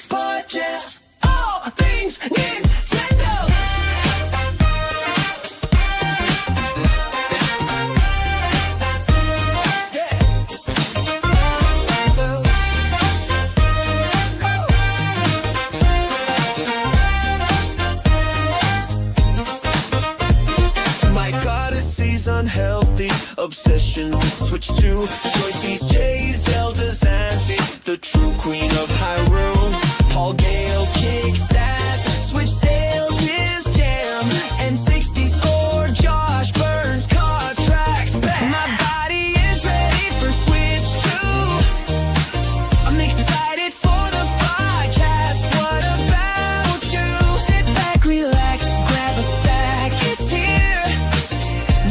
Nintopics Podcast. All things Nintendo. My goddessy's unhealthy obsession with Switch 2. Joyce's Jay, Zelda's Auntie, the true queen of Hyrule. Paul Gale kicks stats, Switch sales is jam, and 60s or Josh Burns contracts back. My body is ready for Switch 2. I'm excited for the podcast. What about you? Sit back, relax, grab a stack. It's here.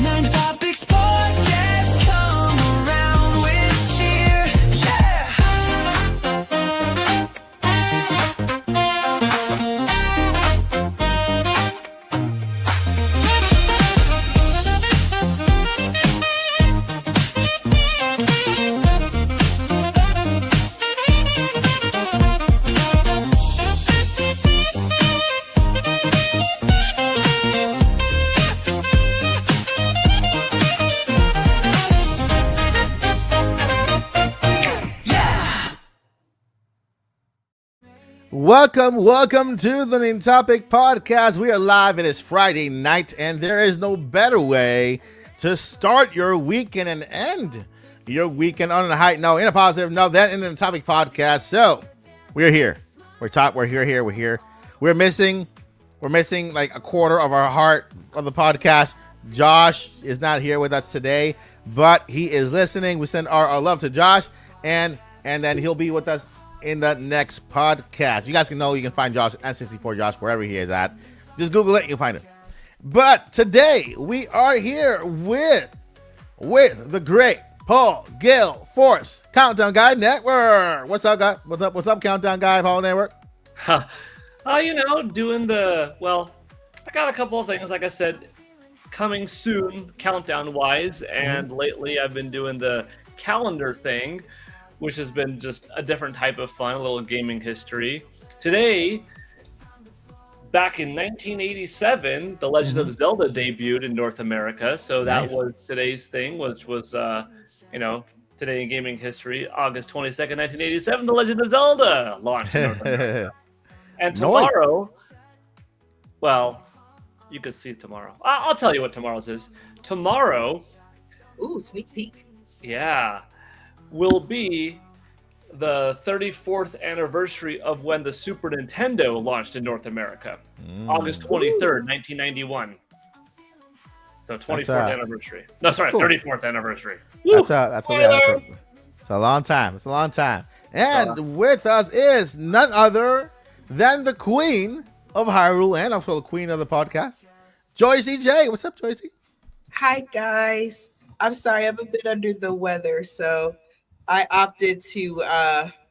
Nintopics Podcast. Come around with cheer. Welcome to the Nintopics Podcast. We are live. It is Friday night, and there is no better way to start your weekend and end your weekend on a high note, in a positive note, than in the Nintopics Podcast. So we're here. We're here. We're missing like a quarter of our heart of the podcast. Josh is not here with us today, but he is listening. We send our love to Josh, and then he'll be with us in the next podcast. You guys can know you can find Josh at 64 Josh wherever he is at. Just Google it, you'll find it. But today we are here with the great Paul Gale Force Countdown Guy Network. What's up, guy? What's up, Countdown Guy Paul Network? Doing I got a couple of things, like I said, coming soon, countdown wise, and lately I've been doing the calendar thing, which has been just a different type of fun, a little gaming history. Today, back in 1987, The Legend of Zelda debuted in North America. So that was today's thing, which was, today in gaming history, August 22nd, 1987, The Legend of Zelda launched in North America. And tomorrow, well, you could see it tomorrow. I'll tell you what tomorrow's is. Tomorrow, ooh, sneak peek. Yeah, will be the 34th anniversary of when the Super Nintendo launched in North America. August 23rd, 1991. So 24th anniversary. No, sorry, cool. 34th anniversary. That's a long time. It's a long time. And with us is none other than the queen of Hyrule and also the queen of the podcast, Joycey J. What's up, Joycey? Hi, guys. I'm sorry, I'm a bit under the weather, so I opted to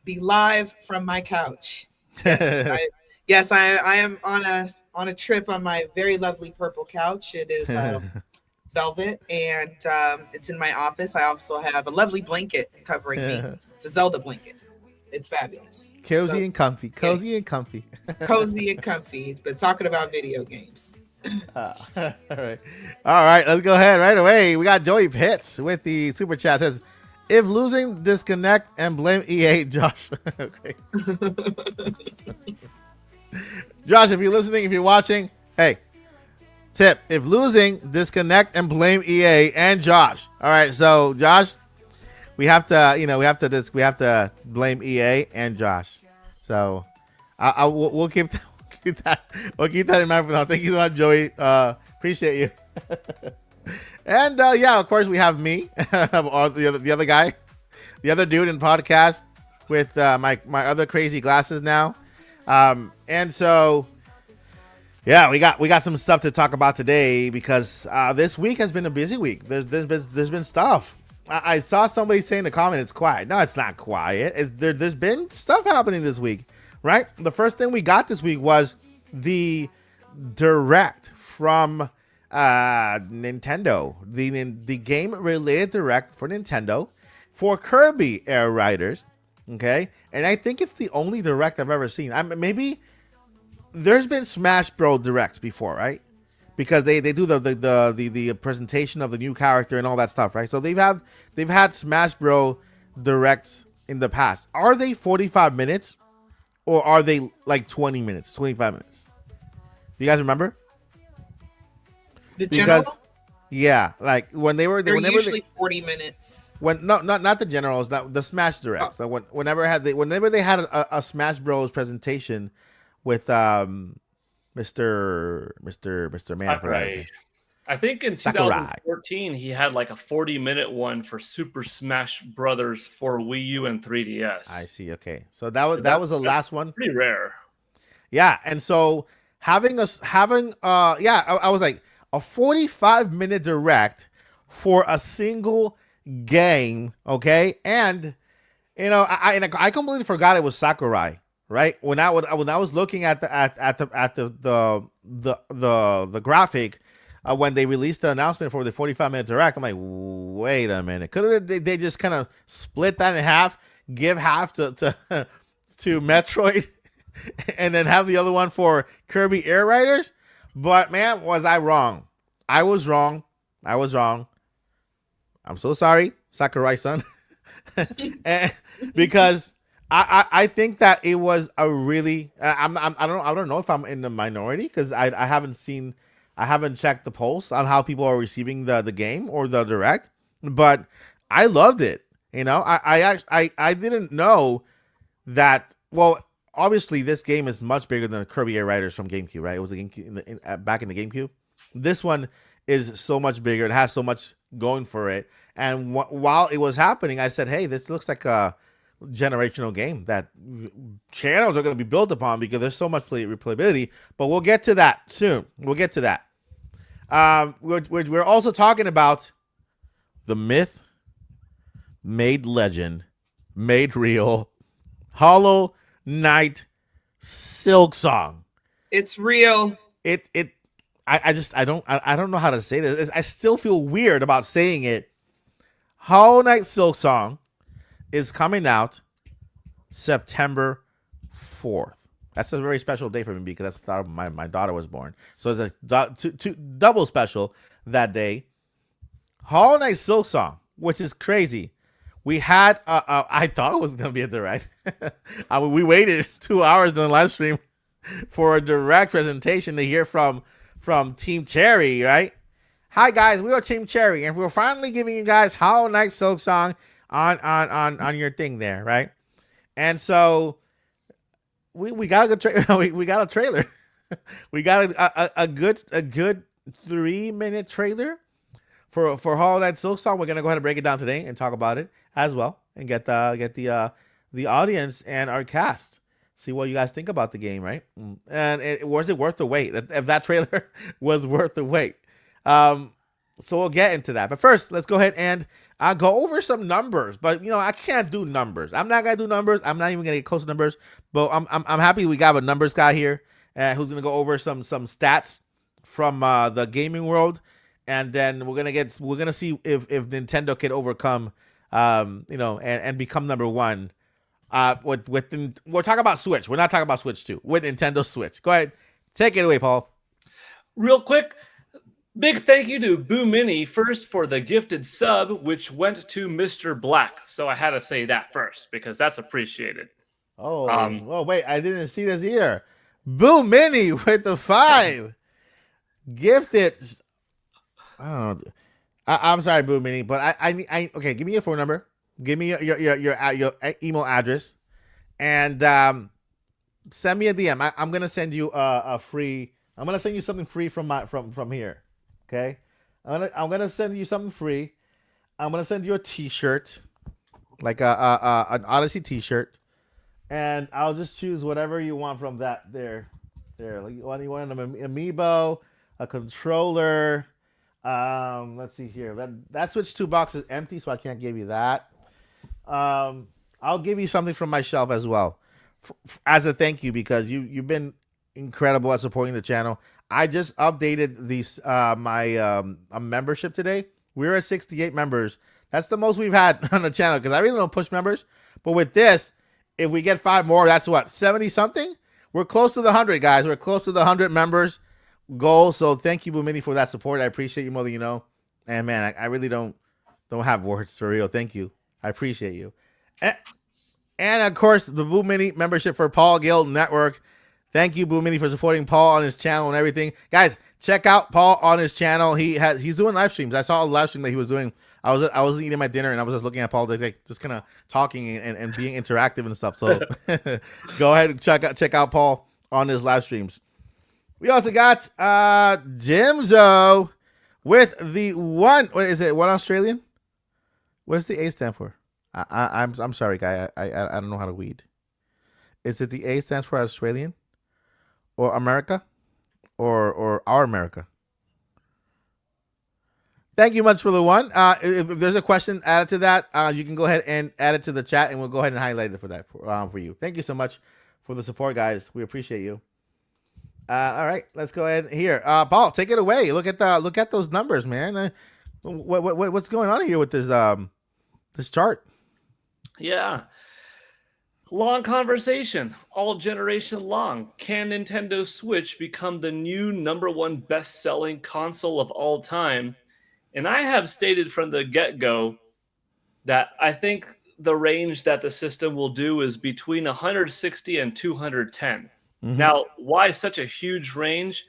be live from my couch. Yes, I am on a trip on my very lovely purple couch. It is velvet, and it's in my office. I also have a lovely blanket covering me. It's a Zelda blanket. It's fabulous. Cozy and comfy. Cozy and comfy. But talking about video games. All right. Let's go ahead right away. We got Joey Pitts with the super chat. Says, if losing, disconnect and blame EA. Josh. Okay. Josh, if you're listening, if you're watching, hey, tip: if losing, disconnect and blame EA and Josh. All right. So Josh, we have to blame EA and Josh. So we'll keep that in mind for now. Thank you so much, Joey. Appreciate you. And of course we have me, or the other guy, the other dude in podcast with my other crazy glasses now. And so we got some stuff to talk about today because this week has been a busy week. There's been stuff. I saw somebody say in the comment it's quiet. No, it's not quiet. There's been stuff happening this week, right? The first thing we got this week was the direct from Nintendo, the game related direct for Nintendo for Kirby Air Riders. Okay, and I think it's the only direct I've ever seen. Maybe there's been Smash Bros. Directs before, right? Because they do the presentation of the new character and all that stuff, right? So they've had Smash Bros. Directs in the past. Are they 45 minutes or are they like 20 minutes, 25 minutes? Do you guys remember? The general? Yeah, like when they were, They're whenever usually 40 minutes. when not the generals, not the Smash Directs. Whenever they had a Smash Bros. Presentation with Mr. Man, I forgot his name. I think in Sakurai. 2014 he had like a 40-minute one for Super Smash Brothers for Wii U and 3DS. I see. Okay, so that was the last one. Pretty rare. Yeah, and so I was like a 45-minute direct for a single game, okay? And I completely forgot it was Sakurai, right? When I was looking at the graphic when they released the announcement for the 45-minute direct, I'm like, wait a minute, couldn't they just kind of split that in half, give half to to Metroid, and then have the other one for Kirby Air Riders? But man, was I wrong? I was wrong. I'm so sorry, Sakurai-san. Because I think that it was a really I don't know if I'm in the minority because I haven't checked the pulse on how people are receiving the game or the direct, but I loved it. I didn't know that. Well, obviously this game is much bigger than Kirby Air Riders from GameCube, right? It was back in the GameCube. This one is so much bigger. It has so much going for it. And while it was happening, I said, hey, this looks like a generational game that channels are going to be built upon because there's so much replayability. But we'll get to that soon. We'll get to that. We're also talking about the myth made legend, made real, Hollow Knight Silksong. It's real. I don't know how to say this. I still feel weird about saying it. Hollow Knight Silksong is coming out September 4th. That's a very special day for me because that's the time my daughter was born. So it's a double special that day. Hollow Knight Silksong, which is crazy. We had I thought it was gonna be a direct. We waited 2 hours during the live stream for a direct presentation to hear from Team Cherry, right? Hi guys, we are Team Cherry, and we're finally giving you guys Hollow Knight Silksong on your thing there, right? And so we got a good we got a trailer. We got a good 3-minute trailer for Hollow Knight Silksong. We're gonna go ahead and break it down today and talk about it as well, and get the audience and our cast. See what you guys think about the game, right? And was it worth the wait? If that trailer was worth the wait. So we'll get into that. But first, let's go ahead and go over some numbers. But I can't do numbers. I'm not gonna do numbers. I'm not even gonna get close to numbers. But I'm happy we got a numbers guy here who's gonna go over some stats from the gaming world, and then we're gonna see if Nintendo can overcome and become number one. We're talking about Switch. We're not talking about Switch 2 with Nintendo Switch. Go ahead, take it away, Paul. Real quick, big thank you to Boo Mini first for the gifted sub, which went to Mr. Black. So I had to say that first because that's appreciated. Oh, wait, I didn't see this here. Boo Mini with the 5 gifted. I don't know. I'm sorry, Boo Mini, but I okay. Give me your phone number. Give me your email address, and send me a DM. I'm gonna send you a free. I'm gonna send you something free from here. Okay, I'm gonna send you something free. I'm gonna send you a T-shirt, like an Odyssey T-shirt, and I'll just choose whatever you want from that. There. Like you want an amiibo, a controller. Let's see here. That Switch 2 box is empty, so I can't give you that. I'll give you something from my shelf as well, as a thank you because you've been incredible at supporting the channel. I just updated my membership today. We're at 68 members. That's the most we've had on the channel because I really don't push members. But with this, if we get 5 more, that's what, 70 something. We're close to the 100, guys. We're close to the 100 members goal. So thank you, Boomini, for that support. I appreciate you more than you know. And man, I really don't have words for real. Thank you. I appreciate you. And of course, the Boomini membership for Paul Guild Network. Thank you, Boomini, for supporting Paul on his channel and everything. Guys, check out Paul on his channel. He's doing live streams. I saw a live stream that he was doing. I was eating my dinner and I was just looking at Paul, like just kind of talking and being interactive and stuff. So go ahead and check out Paul on his live streams. We also got Jimzo with the one. What is it? One Australian? What does the A stand for? I'm sorry, guy. I don't know how to read. Is it the A stands for Australian, or America, or our America? Thank you much for the one. If there's a question added to that, you can go ahead and add it to the chat, and we'll go ahead and highlight it for you. Thank you so much for the support, guys. We appreciate you. All right, let's go ahead here. Paul, take it away. Look at those numbers, man. What's going on here with this this chart? Yeah. Long conversation, all generation long. Can Nintendo Switch become the new #1 best-selling console of all time? And I have stated from the get-go that I think the range that the system will do is between 160 and 210. Now, why such a huge range?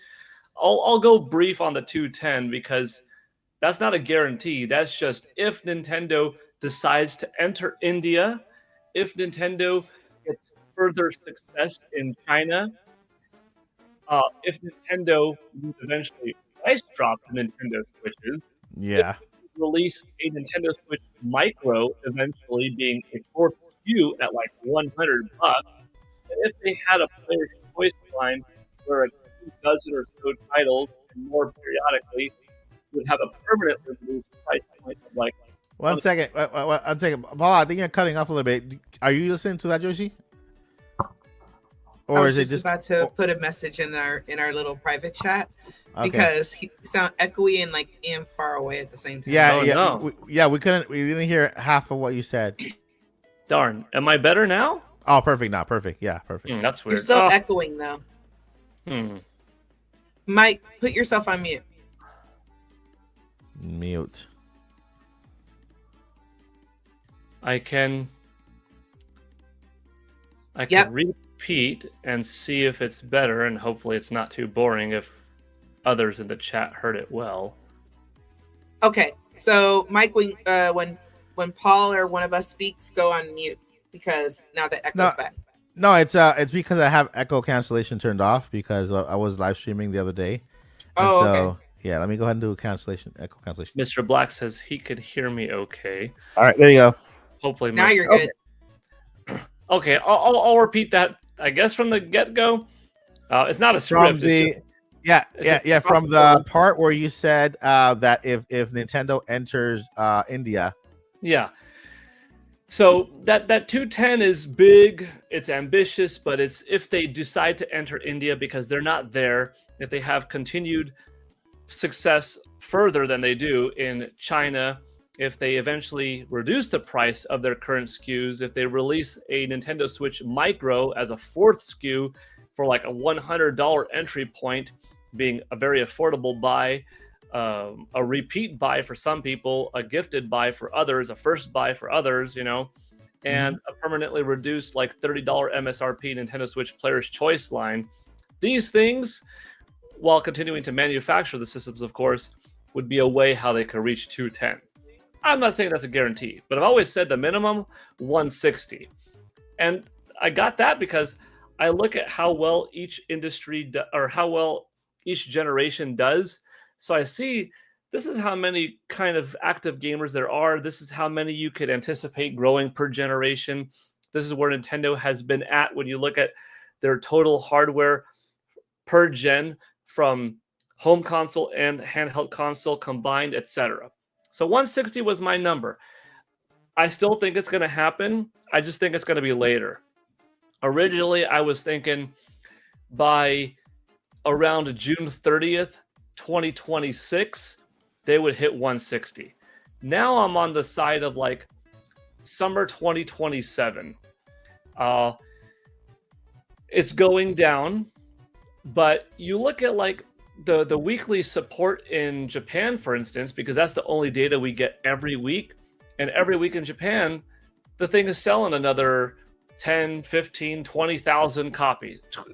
I'll go brief on the 210 because that's not a guarantee. That's just if Nintendo decides to enter India, if Nintendo gets further success in China, if Nintendo eventually price drop the Nintendo Switches, Yeah. release a Nintendo Switch Micro, eventually being a 4th SKU at like $100, and if they had a player's choice line where a dozen or so titles and more periodically would have a permanently reduced price point of like. One second. Paul, I think you're cutting off a little bit. Are you listening to that, Joshi? I was just about to put a message in our little private chat because he sound echoey and like and far away at the same time. Yeah, Oh, yeah. no. We didn't hear half of what you said. Darn. Am I better now? Oh, perfect now. Perfect. Yeah, perfect. That's You're weird. still echoing though. Mike, put yourself on mute. Mute. I can Yep. repeat and see if it's better, and hopefully it's not too boring if others in the chat heard it well. Okay, so Mike, when Paul or one of us speaks, go on mute because now the echo's back. No, it's because I have echo cancellation turned off because I was live streaming the other day. Oh, so, okay. Yeah, let me go ahead and do echo cancellation. Mr. Black says he could hear me okay. All right, there you go. Hopefully Now you're good. Okay, I'll repeat that, I guess, from the get-go. It's not a script. From the from the part where you said that if Nintendo enters India. Yeah. So that 210 is big, it's ambitious, but it's if they decide to enter India because they're not there, if they have continued success further than they do in China, if they eventually reduce the price of their current SKUs, if they release a Nintendo Switch Micro as a 4th SKU for like a $100 entry point, being a very affordable buy, a repeat buy for some people, a gifted buy for others, a first buy for others, and a permanently reduced like $30 MSRP Nintendo Switch Player's Choice line. These things, while continuing to manufacture the systems, of course, would be a way how they could reach 210. I'm not saying that's a guarantee, but I've always said the minimum 160. And I got that because I look at how well each industry or how well each generation does. So I see this is how many kind of active gamers there are. This is how many you could anticipate growing per generation. This is where Nintendo has been at when you look at their total hardware per gen from home console and handheld console combined, etc. So 160 was my number. I still think it's going to happen. I just think it's going to be later. Originally, I was thinking by around June 30th, 2026, they would hit 160. Now I'm on the side of like summer 2027. Uh, it's going down, but you look at like the weekly support in Japan, for instance, because that's the only data we get every week. And every week in Japan, the thing is selling another 10, 15, 20,000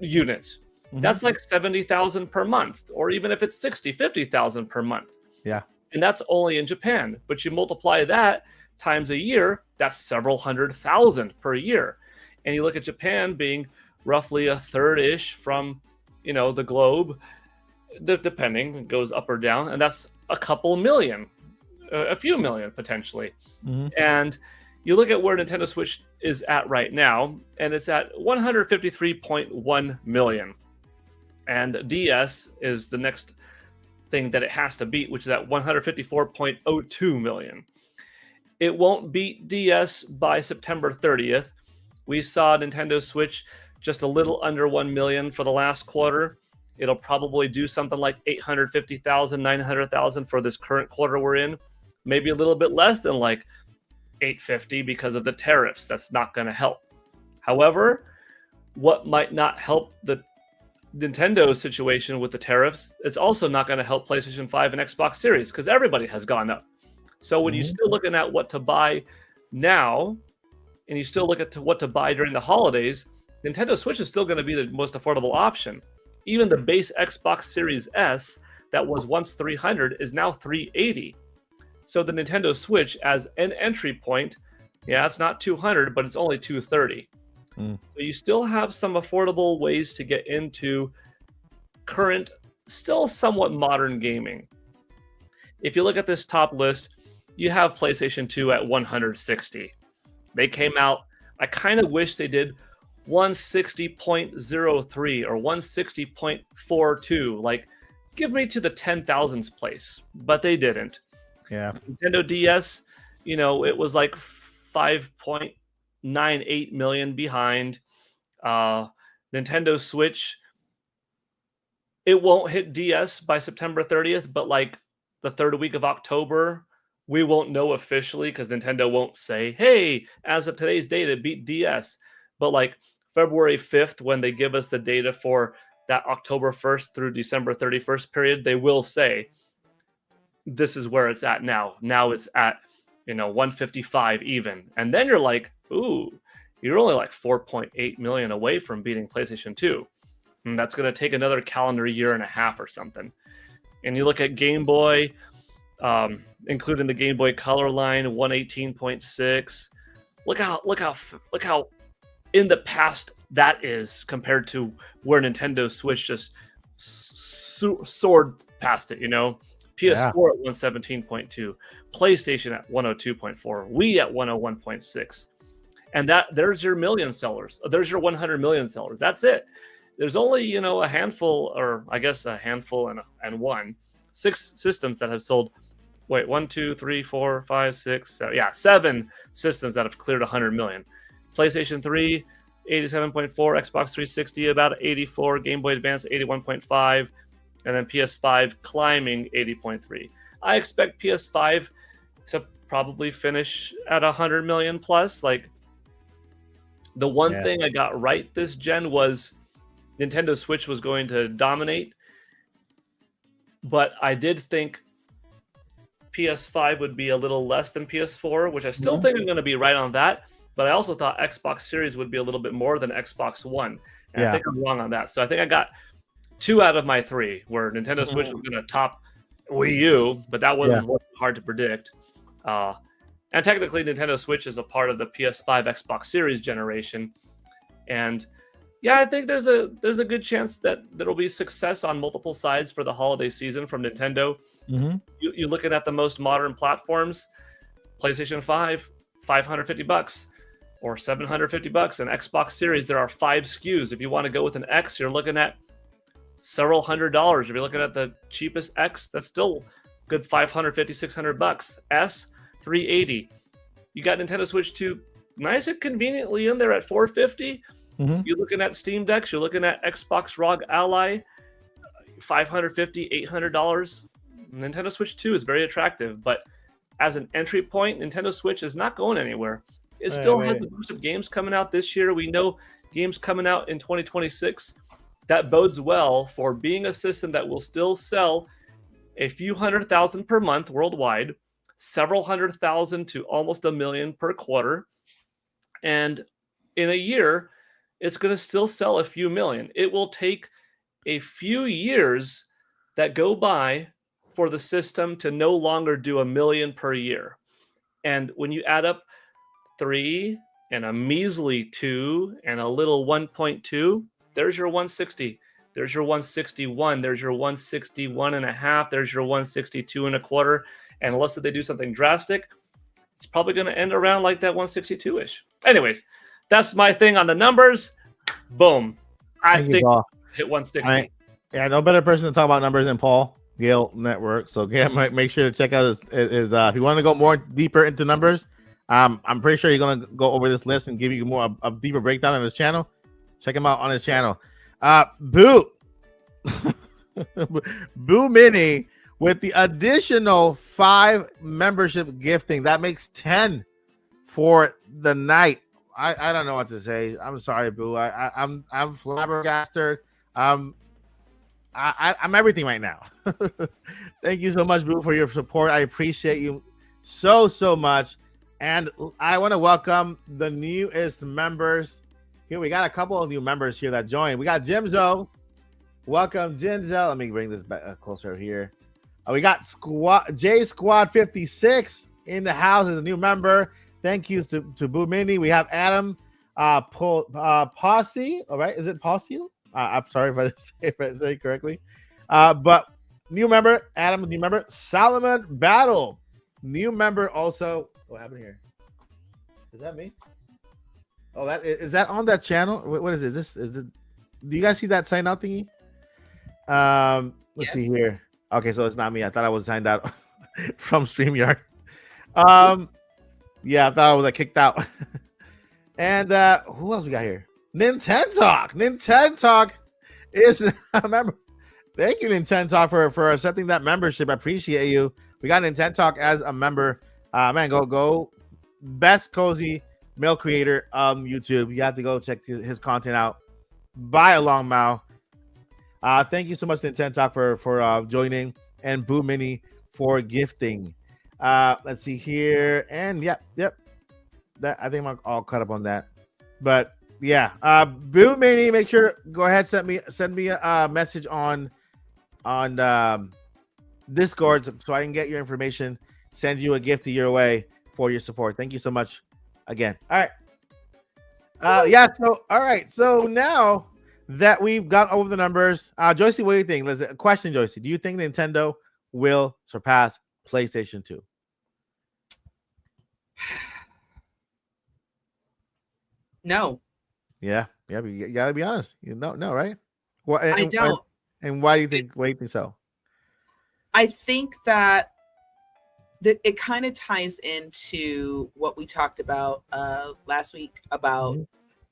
units. That's like 70,000 per month, or even if it's 60, 50,000 per month. Yeah. And that's only in Japan. But you multiply that times a year, that's several 100,000 per year. And you look at Japan being roughly a third-ish from, the globe, depending, it goes up or down, and that's a couple million, a few million potentially. And you look at where Nintendo Switch is at right now, and it's at 153.1 million. And DS is the next thing that it has to beat, which is at 154.02 million. It won't beat DS by September 30th. We saw Nintendo Switch just a little under 1 million for the last quarter. It'll probably do something like 850,000, 900,000 for this current quarter we're in. Maybe a little bit less than like 850 because of the tariffs. That's not going to help. However, what might not help the Nintendo situation with the tariffs, it's also not going to help PlayStation 5 and Xbox Series because everybody has gone up. So when you're still looking at what to buy now, and you still look at what to buy during the holidays, Nintendo Switch is still going to be the most affordable option. Even the base Xbox Series S that was once $300 is now $380. So the Nintendo Switch as an entry point, yeah, it's not $200, but it's only $230. So you still have some affordable ways to get into current, still somewhat modern gaming. If you look at this top list, you have PlayStation 2 at 160. They came out, I kind of wish they did 160.03 or 160.42. Like, give me to the 10,000s place, but they didn't. Yeah. Nintendo DS, it was like 5.98 million behind. Nintendo Switch, it won't hit DS by September 30th, but like the third week of October, we won't know officially because Nintendo won't say, hey, as of today's date, it beat DS. But like February 5th, when they give us the data for that October 1st through December 31st period, they will say, this is where it's at now. Now it's at, 155 even. And then you're like, ooh, you're only like 4.8 million away from beating PlayStation 2. And that's going to take another calendar year and a half or something. And you look at Game Boy, including the Game Boy Color line, 118.6. Look how in the past that is compared to where Nintendo Switch just soared past it, PS4 at 117.2, PlayStation at 102.4, Wii at 101.6. And there's your million sellers. There's your 100 million sellers. That's it. There's only, a handful, or I guess a handful and 6 systems that have sold. Wait, 1, 2, 3, 4, 5, 6, 7. Yeah, 7 systems that have cleared 100 million. PlayStation 3, 87.4, Xbox 360 about 84, Game Boy Advance 81.5, and then PS5 climbing 80.3. I expect PS5 to probably finish at 100 million plus. Like, the one thing I got right this gen was Nintendo Switch was going to dominate, but I did think PS5 would be a little less than PS4, which I still think I'm going to be right on that. But I also thought Xbox Series would be a little bit more than Xbox One. And I think I'm wrong on that. So I think I got 2 out of my 3, where Nintendo Switch was going to top Wii U, but that wasn't hard to predict. And technically, Nintendo Switch is a part of the PS5 Xbox Series generation. And yeah, I think there's a good chance that there'll be success on multiple sides for the holiday season from Nintendo. You're looking at the most modern platforms, PlayStation 5, $550, or $750, and Xbox Series, there are 5 SKUs. If you want to go with an X, you're looking at several $100s. If you're looking at the cheapest X, that's still good $550, $600. S, $380. You got Nintendo Switch 2 nice and conveniently in there at $450. You're looking at Steam Decks, you're looking at Xbox ROG Ally, $550, $800. Nintendo Switch 2 is very attractive, but as an entry point, Nintendo Switch is not going anywhere. It still has Wait. a bunch of games coming out this year. We know games coming out in 2026. That bodes well for being a system that will still sell a few 100,000 per month worldwide, several 100,000 to almost 1 million per quarter. And in a year, it's going to still sell a few million. It will take a few years that go by for the system to no longer do 1 million per year. And when you add up 3 and a measly 2 and a little 1.2, there's your 160. There's your 161. There's your 161 and a half. There's your 162 and a quarter. And unless they do something drastic, it's probably going to end around like that 162-ish. Anyways, that's my thing on the numbers. Boom. I Thank you, think Paul. hit 160. I, yeah, no better person to talk about numbers than Paul Gale Network. So yeah, make sure to check out his if you want to go more deeper into numbers. I'm pretty sure he's gonna go over this list and give you more a deeper breakdown on his channel. Check him out on his channel. Boo Boo Mini with the additional 5 membership gifting. That makes 10 for the night. I don't know what to say. I'm sorry, Boo. I'm flabbergasted. I'm everything right now. Thank you so much, Boo, for your support. I appreciate you so much. And I want to welcome the newest members. Here we got a couple of new members here that joined. We got Jimzo. Welcome, Jimzo. Let me bring this back closer here. We got J Squad 56 in the house as a new member. Thank you to Boo Mini. We have Adam Posse. All right, is it Posse? I'm sorry if I say it correctly. But new member, Adam, new member. Solomon Battle, new member also. What happened here? Is that me? Oh, is that on that channel? What is it? Do you guys see that sign out thingy? Let's see here. Okay, so it's not me. I thought I was signed out from StreamYard. Yeah, I thought I was kicked out. And who else we got here? Nintotalk. Nintotalk is a member. Thank you, Nintotalk, for accepting that membership. I appreciate you. We got Nintotalk as a member. Man, go. Best cozy male creator of YouTube. You have to go check his content out by a long mile. Thank you so much, Nintotalk, for joining, and Boo Mini for gifting. Let's see here, and yep. That I think I'm all caught up on that. But yeah, Boo Mini, make sure to go ahead, send me a message on Discord so I can get your information, send you a gift your way for your support. Thank you so much again. All right. Yeah, so all right. So now that we've gone over the numbers, Joycey, what do you think? Let's question, Joycey. Do you think Nintendo will surpass PlayStation 2? No. Yeah, but you gotta be honest. You know, no, right? Well, I don't. And why do you think? Why do you think so? I think that it kind of ties into what we talked about last week about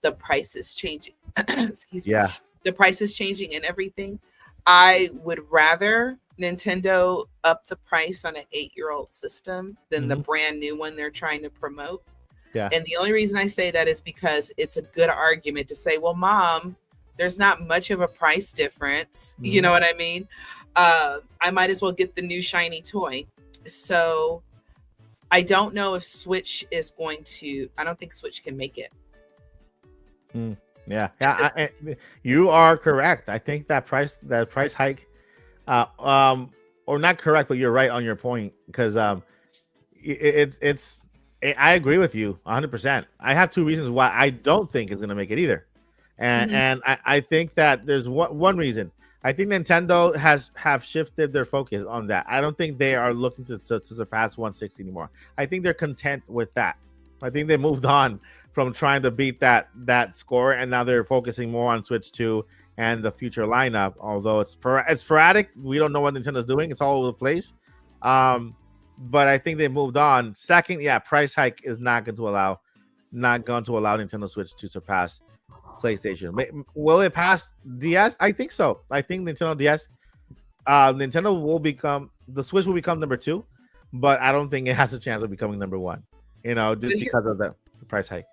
the prices changing. Excuse me. Yeah. The prices changing and everything. I would rather Nintendo up the price on an 8-year-old system than the brand new one they're trying to promote. Yeah. And the only reason I say that is because it's a good argument to say, well, Mom, there's not much of a price difference. You know what I mean? I might as well get the new shiny toy. So I don't know if Switch is going to, I don't think Switch can make it. Yeah. You are correct. I think that price hike, or not correct, but you're right on your point, because I agree with you 100%. I have 2 reasons why I don't think it's going to make it either. And I think that there's one reason. I think Nintendo have shifted their focus on that. I don't think they are looking to surpass 160 anymore. I think they're content with that. I think they moved on from trying to beat that score, and now they're focusing more on Switch 2 and the future lineup. Although it's sporadic, we don't know what Nintendo's doing. It's all over the place. But I think they moved on. Second, price hike is not going to allow Nintendo Switch to surpass PlayStation. Will it pass DS? I think so. I think Nintendo DS, Nintendo will become, the Switch will become number 2, but I don't think it has a chance of becoming number 1. Just because of that. the price hike.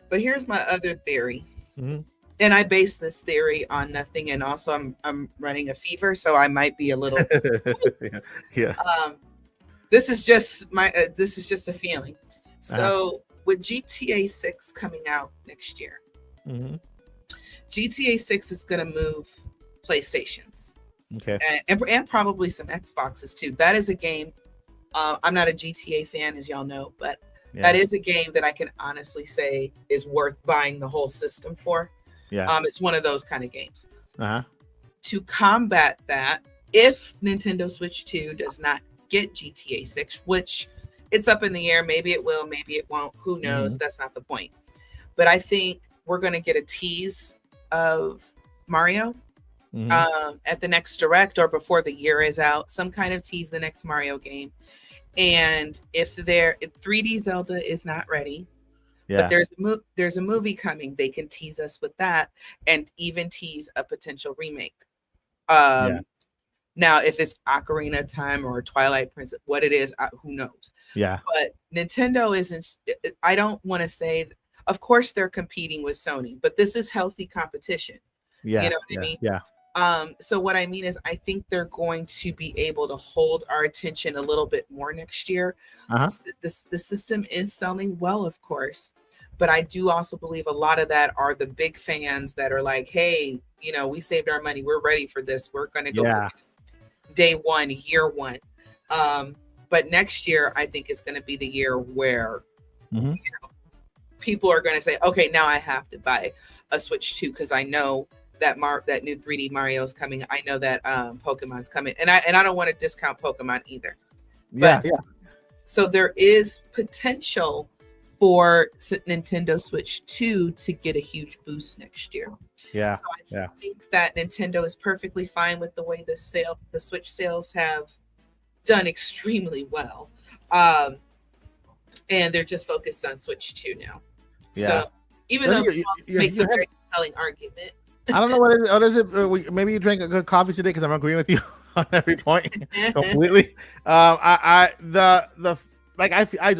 But here's my other theory. Mm-hmm. And I base this theory on nothing, and also I'm running a fever, so I might be a little. Yeah. This is just a feeling. So with GTA 6 coming out next year, Mm-hmm. GTA 6 is going to move PlayStations, Okay. and probably some Xboxes too. That is a game. I'm not a GTA fan, as y'all know, but that is a game that I can honestly say is worth buying the whole system for. Yeah. It's one of those kind of games. Uh-huh. To combat that, if Nintendo Switch 2 does not get GTA 6, which it's up in the air, maybe it will, maybe it won't, who knows? That's not the point. But I think we're going to get a tease of Mario at the next Direct or before the year is out, some kind of tease the next Mario game. And if 3D Zelda is not ready, but there's a movie coming, they can tease us with that and even tease a potential remake. Now, if it's Ocarina of Time or Twilight Princess, what it is, who knows? Yeah. But Nintendo isn't. I don't want to say. Of course, they're competing with Sony, but this is healthy competition. Yeah. You know what I mean? Yeah. So what I mean is, I think they're going to be able to hold our attention a little bit more next year. The system is selling well, of course, but I do also believe a lot of that are the big fans that are like, hey, we saved our money. We're ready for this. We're going to go day one, year one. But next year, I think is going to be the year where people are going to say, okay, now I have to buy a Switch 2 because I know that new 3D Mario is coming. I know that Pokemon's coming, and I don't want to discount Pokemon either. So there is potential for Nintendo Switch 2 to get a huge boost next year. So I think that Nintendo is perfectly fine with the way the Switch sales have done extremely well. And they're just focused on Switch 2 now. So even though it makes a very compelling argument. I don't know what is it. Maybe you drank a good coffee today because I'm agreeing with you on every point completely. I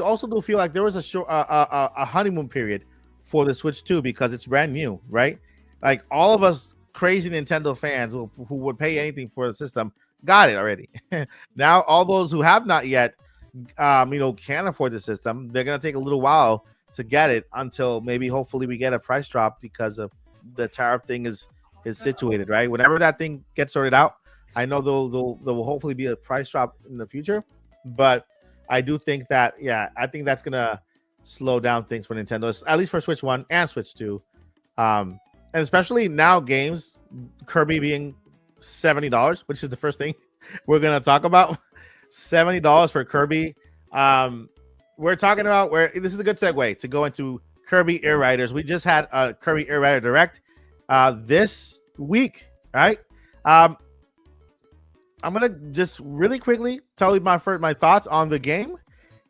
also do feel like there was a honeymoon period for the Switch 2 because it's brand new, right? Like all of us crazy Nintendo fans who would pay anything for the system got it already. Now all those who have not yet, can't afford the system, they're gonna take a little while to get it until maybe hopefully we get a price drop because of the tariff thing is situated, right? Whenever that thing gets sorted out, I know there will hopefully be a price drop in the future, but I do think that I think that's gonna slow down things for Nintendo, at least for Switch 1 and Switch 2, and especially now games, Kirby being $70, which is the first thing we're gonna talk about. $70 for Kirby. We're talking about this is a good segue to go into Kirby Air Riders. We just had a Kirby Air Rider Direct this week, right? I'm gonna just really quickly tell you my thoughts on the game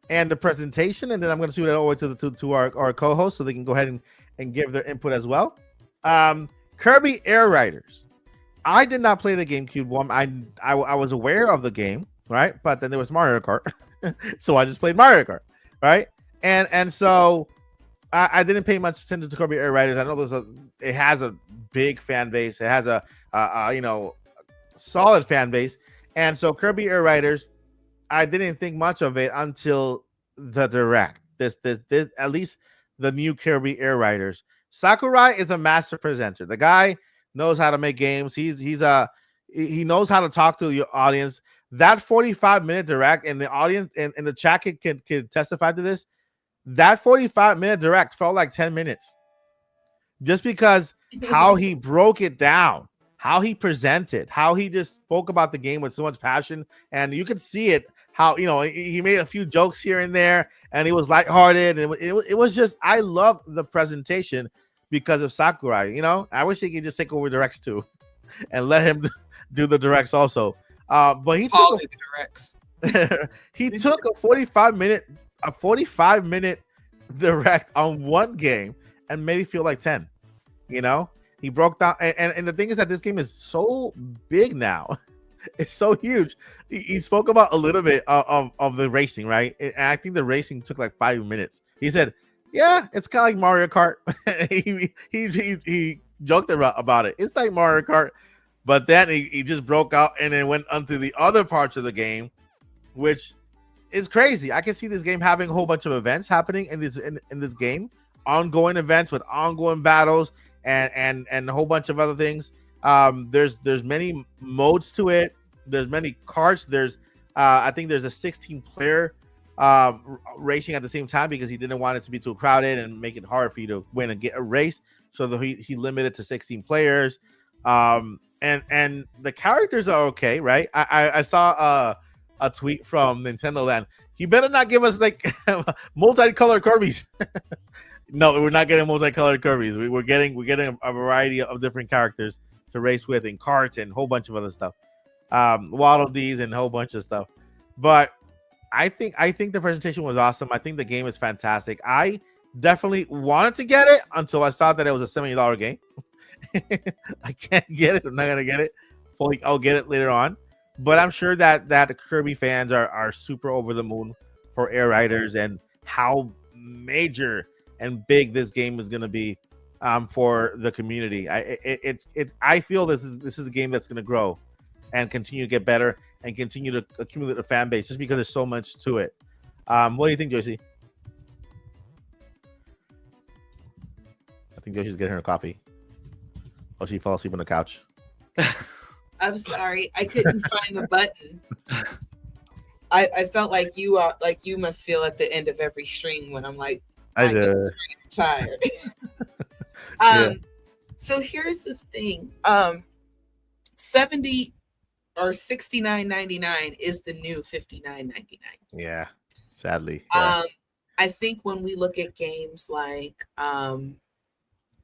and the presentation, and then I'm gonna shoot it over to our co-host so they can go ahead and give their input as well. Kirby Air Riders. I did not play the GameCube one. I was aware of the game, right? But then there was Mario Kart, so I just played Mario Kart, right? And so I didn't pay much attention to Kirby Air Riders. I know it has a big fan base. It has a solid fan base, and so Kirby Air Riders, I didn't think much of it until the Direct. This at least the new Kirby Air Riders. Sakurai is a master presenter. The guy knows how to make games. He knows how to talk to your audience. That 45-minute Direct, and the audience and the chat can testify to this. That 45-minute Direct felt like 10 minutes, just because how he broke it down, how he presented, how he just spoke about the game with so much passion, and you could see it. How he made a few jokes here and there, and he was lighthearted, and it was just, I love the presentation because of Sakurai. I wish he could just take over Directs too, and let him do the Directs also. But he took the Directs. He took a 45-minute Direct on one game and made it feel like 10. He broke down, and the thing is that this game is so big now. It's so huge. He spoke about a little bit of the racing, right? And I think the racing took like 5 minutes. He said Yeah, it's kind of like Mario Kart. he joked about it. It's like Mario Kart, but then he just broke out and then went onto the other parts of the game, which is crazy. I can see this game having a whole bunch of events happening in this game, ongoing events with ongoing battles and a whole bunch of other things. There's many modes to it. There's many carts. There's I think there's a 16-player racing at the same time because he didn't want it to be too crowded and make it hard for you to win and get a race. So he limited to 16 players. And the characters are okay, right? I saw a tweet from Nintendo Land. He better not give us like multicolored Kirby's. No, we're not getting multicolored Kirby's. We're getting a variety of different characters to race with in carts and a whole bunch of other stuff. Waddle Dees and a whole bunch of stuff. But I think the presentation was awesome. I think the game is fantastic. I definitely wanted to get it until I saw that it was a $70 game. I can't get it. I'm not gonna get it. I'll get it later on. But I'm sure that the Kirby fans are super over the moon for Air Riders and how major and big this game is gonna be for the community. I feel this is a game that's gonna grow and continue to get better and continue to accumulate a fan base just because there's so much to it. What do you think, Joycey? I think Joycey's getting her coffee. Oh, she fell asleep on the couch. I'm sorry, I couldn't find the button. I felt like you must feel at the end of every stream when I'm like, I do. I'm tired. Yeah. So here's the thing. 70 or $69.99 is the new $59.99. Yeah, sadly. Yeah. I think when we look at games like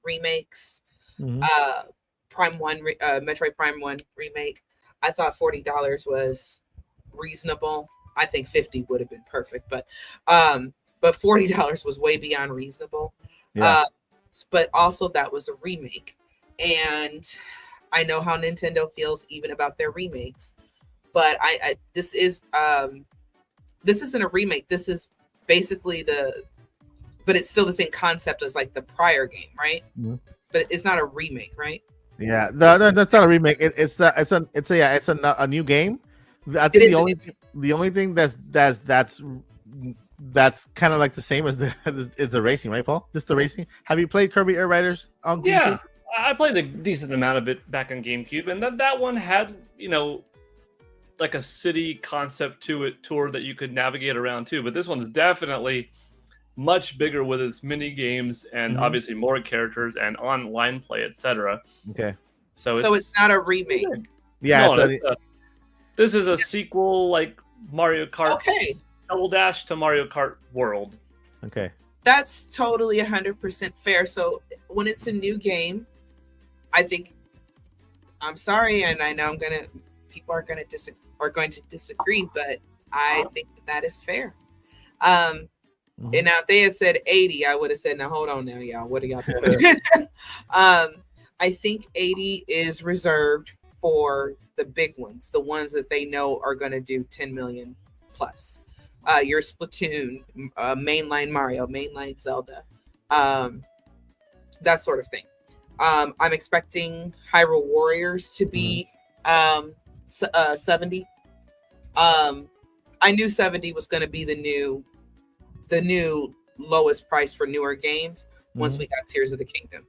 remakes, Prime 1, Metroid Prime 1 remake, I thought $40 was reasonable. I think 50 would have been perfect, but $40 was way beyond reasonable. Yeah. But also that was a remake, and I know how Nintendo feels even about their remakes, but this isn't a remake. This is basically but it's still the same concept as like the prior game, right? Mm-hmm. But it's not a remake, right? Yeah, no, that's not a remake. It's a new game. I think the only thing that's kind of like the same as the racing, right, Paul? Just the racing. Have you played Kirby Air Riders on GameCube? Yeah, I played a decent amount of it back on GameCube, and that one had, like a city concept to it, tour that you could navigate around too. But this one's definitely much bigger with its mini games and obviously more characters and online play, etc. Okay. So it's not a remake. Yeah. No, this is a sequel, like Mario Kart. Okay. Double Dash to Mario Kart World. Okay. That's totally 100% fair. So when it's a new game, I think, I'm sorry, and I know people are going to disagree, but I think that is fair. And now if they had said 80, I would have said, now hold on now, y'all. What are y'all doing? I think 80 is reserved for the big ones, the ones that they know are going to do 10 million plus. Your Splatoon, mainline Mario, mainline Zelda, that sort of thing. I'm expecting Hyrule Warriors to be 70. I knew 70 was going to be the new lowest price for newer games once we got Tears of the Kingdom.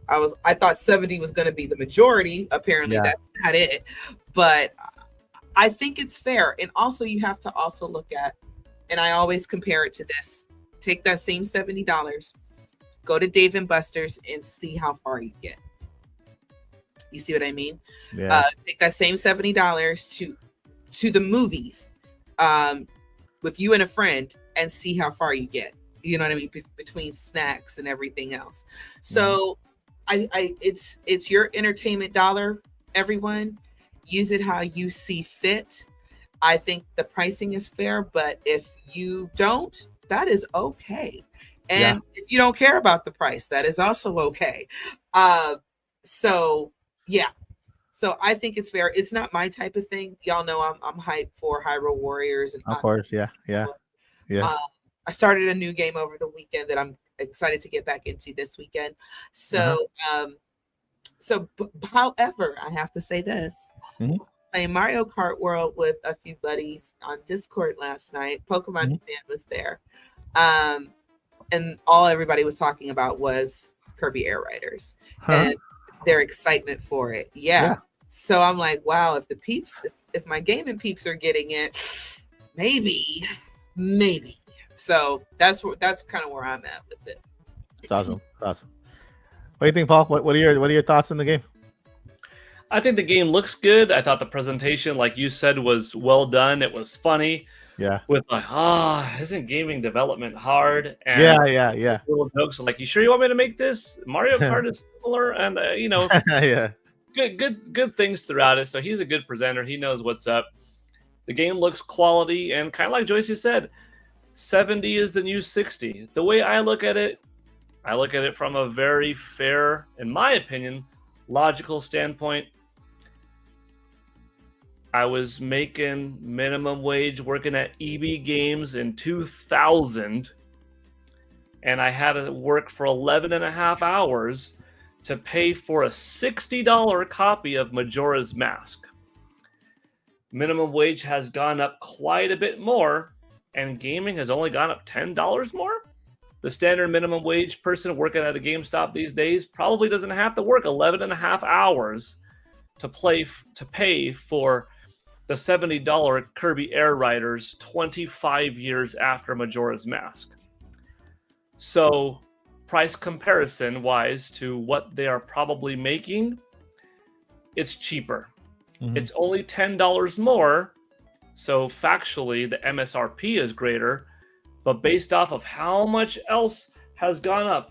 I thought 70 was going to be the majority. Apparently that's not it, but I think it's fair. And also you have to also look at, and I always compare it to this, take that same $70, go to Dave & Buster's and see how far you get. You see what I mean? Yeah. Take that same $70 to the movies with you and a friend and see how far you get. You know what I mean? Between snacks and everything else. So it's your entertainment dollar, everyone. Use it how you see fit. I think the pricing is fair, but if you don't, that is okay. And if you don't care about the price, that is also okay. So I think it's fair. It's not my type of thing. Y'all know I'm hyped for Hyrule Warriors, and of course, yeah. I started a new game over the weekend that excited to get back into this weekend. So, however, I have to say this. Playing Mario Kart World with a few buddies on Discord last night. Pokemon fan was there. And all everybody was talking about was Kirby Air Riders and their excitement for it. Yeah. So I'm like, wow, if my gaming peeps are getting it, maybe. So that's kind of where I'm at with it. It's awesome. What do you think, Paul? What are your thoughts on the game? I think the game looks good. I thought the presentation, like you said, was well done. It was funny. Yeah. With like, isn't gaming development hard? And yeah. Little jokes like, you sure you want me to make this? Mario Kart is similar, and yeah. Good things throughout it. So he's a good presenter. He knows what's up. The game looks quality, and kind of like Joyce said, 70 is the new 60. The way I look at it from a very fair, in my opinion, logical standpoint. I was making minimum wage working at EB Games in 2000, and I had to work for 11 and a half hours to pay for a $60 copy of Majora's Mask. Minimum wage has gone up quite a bit more, and gaming has only gone up $10 more. The standard minimum wage person working at a GameStop these days probably doesn't have to work 11 and a half hours to pay for the $70 Kirby Air Riders 25 years after Majora's Mask. So, price comparison wise to what they are probably making, it's cheaper. It's only $10 more. So, factually, the MSRP is greater. But based off of how much else has gone up,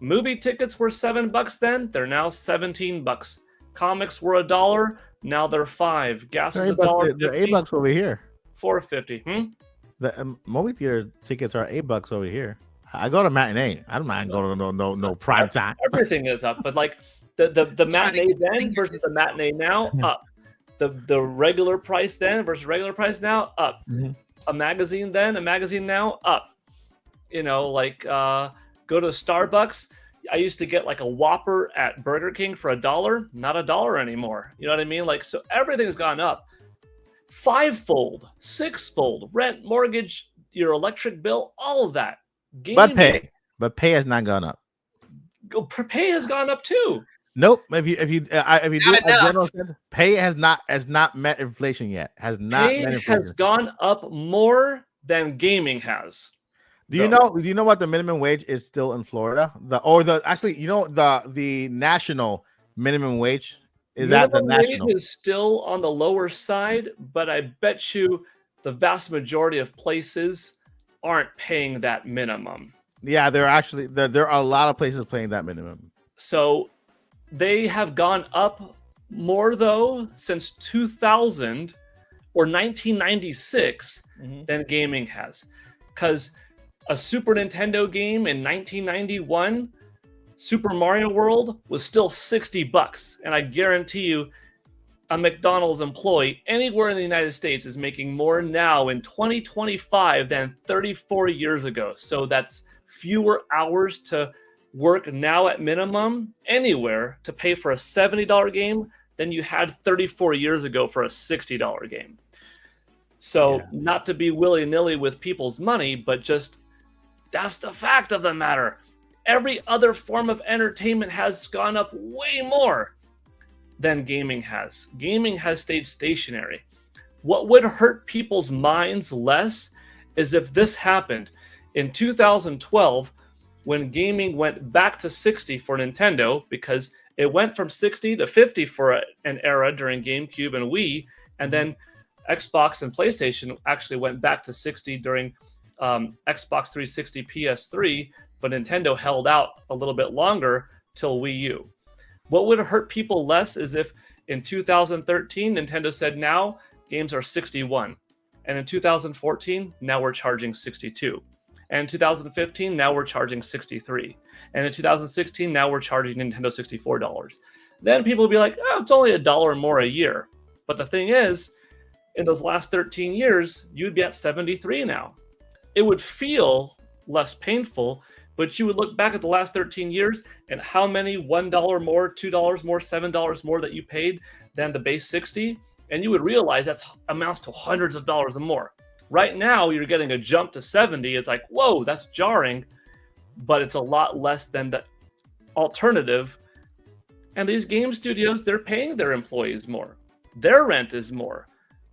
movie tickets were $7 then, they're now $17. Comics were $1, now they're $5. Gas is $1.50. They're $8 over here. $4.50. The movie theater tickets are $8 over here. I go to matinee. I don't mind going to no prime time. Everything is up, but like the matinee then versus the matinee now, up. The regular price then versus regular price now, up. A magazine then, a magazine now, up. Go to Starbucks. I used to get like a Whopper at Burger King for $1, not $1 anymore. You know what I mean? Like, so everything's gone up. 5-fold, 6-fold, rent, mortgage, your electric bill, all of that. Gaming, but pay has not gone up. Pay has gone up too. Nope. If you do a general sense, pay has not met inflation yet. Has gone up more than gaming has. Do you know what the minimum wage is still in Florida? The national minimum wage is at the national. Minimum wage is still on the lower side, but I bet you the vast majority of places aren't paying that minimum. Yeah, there are a lot of places paying that minimum. So they have gone up more though since 2000 or 1996 than gaming has, because a Super Nintendo game in 1991, Super Mario World, was still $60. And I guarantee you, a McDonald's employee anywhere in the United States is making more now in 2025 than 34 years ago. So that's fewer hours to work now at minimum anywhere to pay for a $70 game than you had 34 years ago for a $60 game. So not to be willy-nilly with people's money, but just that's the fact of the matter. Every other form of entertainment has gone up way more than gaming has. Gaming has stayed stationary. What would hurt people's minds less is if this happened in 2012 when gaming went back to 60 for Nintendo, because it went from 60 to 50 for an era during GameCube and Wii, and then Xbox and PlayStation actually went back to 60 during Xbox 360, PS3, but Nintendo held out a little bit longer till Wii U. What would hurt people less is if in 2013 Nintendo said now games are 61, and in 2014 now we're charging 62, and in 2015 now we're charging 63, and in 2016 now we're charging Nintendo $64. Then people would be like, oh, it's only $1 more a year. But the thing is, in those last 13 years, you'd be at 73 now. It would feel less painful But you would look back at the last 13 years and how many $1 more, $2 more, $7 more that you paid than the base 60, and you would realize that amounts to hundreds of dollars or more. Right now, you're getting a jump to 70. It's like, whoa, that's jarring, but it's a lot less than the alternative. And these game studios, they're paying their employees more. Their rent is more.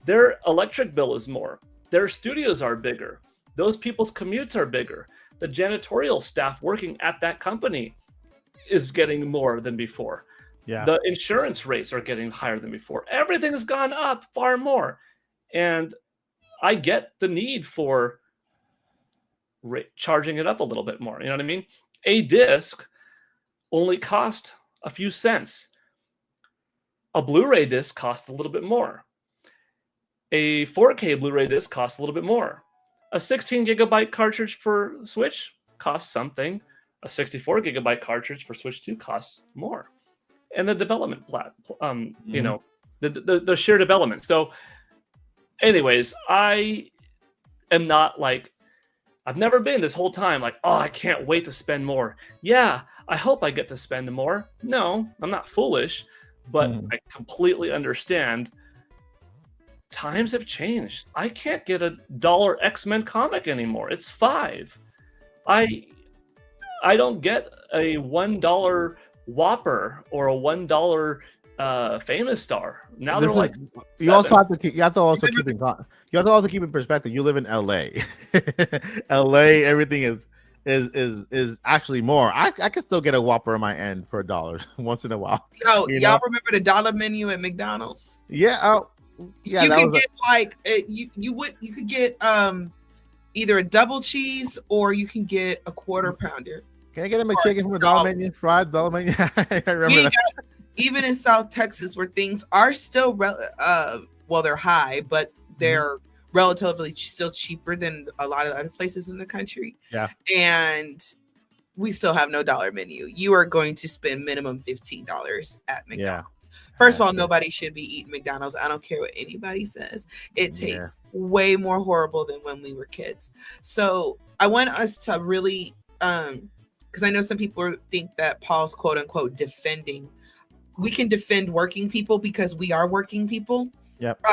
Their electric bill is more. Their studios are bigger. Those people's commutes are bigger. The janitorial staff working at that company is getting more than before. Yeah. The insurance rates are getting higher than before. Everything has gone up far more. And I get the need for charging it up a little bit more. You know what I mean? A disc only cost a few cents. A Blu-ray disc costs a little bit more. A 4K Blu-ray disc costs a little bit more. A 16 gigabyte cartridge for Switch costs something. A 64 gigabyte cartridge for Switch 2 costs more. And the development you know, the sheer development. So anyways, I am not like, I've never been this whole time like, oh, I can't wait to spend more. Yeah, I hope I get to spend more. No, I'm not foolish, but I completely understand times have changed. I can't get a $1 X-Men comic anymore. It's $5. I don't get a $1 Whopper or a $1 Famous Star. Now they're like you also have to keep, you have to also keep in perspective. You live in LA. LA, everything is actually more. I can still get a Whopper on my end for $1 once in a while. Yo, y'all remember the dollar menu at McDonald's? Yeah. Yeah, you could get you could get either a double cheese or you can get a quarter pounder. Can I get a McChicken from the dollar menu? Fried dollar menu? I remember that. Even in South Texas, where things are still well, they're high, but they're relatively still cheaper than a lot of other places in the country. Yeah, and we still have no dollar menu. You are going to spend minimum $15 at McDonald's. Yeah. First of all, nobody should be eating McDonald's. I don't care what anybody says. It tastes way more horrible than when we were kids. So I want us to really, because I know some people think that Paul's quote unquote defending. We can defend working people because we are working people. Yep.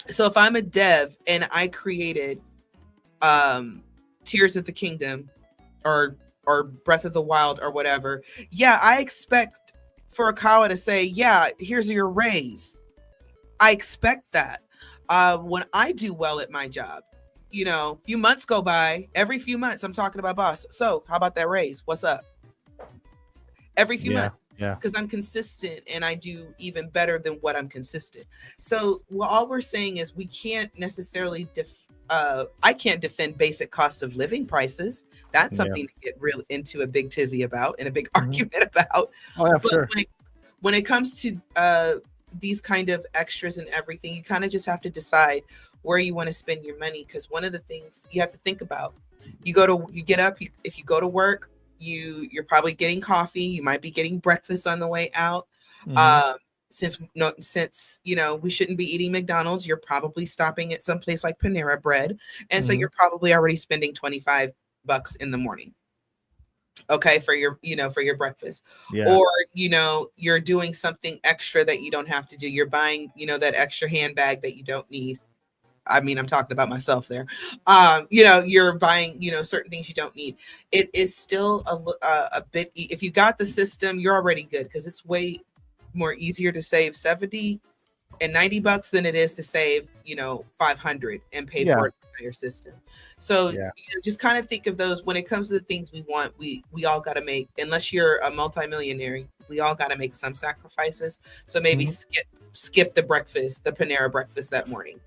So if I'm a dev and I created Tears of the Kingdom or Breath of the Wild or whatever, yeah, I expect Furukawa to say, yeah, here's your raise. I expect that. When I do well at my job, you know, few months go by, every few months I'm talking about boss. So how about that raise? What's up? Every few months. Yeah. Because I'm consistent and I do even better than what I'm consistent. So all we're saying is we can't necessarily I can't defend basic cost of living prices. That's something to get real into a big tizzy about and a big argument about. Oh, yeah, but sure. When it comes to these kind of extras and everything, you kind of just have to decide where you want to spend your money. Because one of the things you have to think about, you get up, if you go to work, you're probably getting coffee. You might be getting breakfast on the way out. Since you know we shouldn't be eating McDonald's, you're probably stopping at some place like Panera Bread, and so you're probably already spending $25 in the morning. Okay, for your breakfast, or you're doing something extra that you don't have to do. You're buying that extra handbag that you don't need. I mean, I'm talking about myself there. You're buying, certain things you don't need. It is still a bit, if you got the system, you're already good because it's way more easier to save $70 and $90 than it is to save, $500 and pay for it by your system. So just kind of think of those when it comes to the things we want. We all got to make, unless you're a multimillionaire, we all got to make some sacrifices. So maybe skip the Panera breakfast that morning.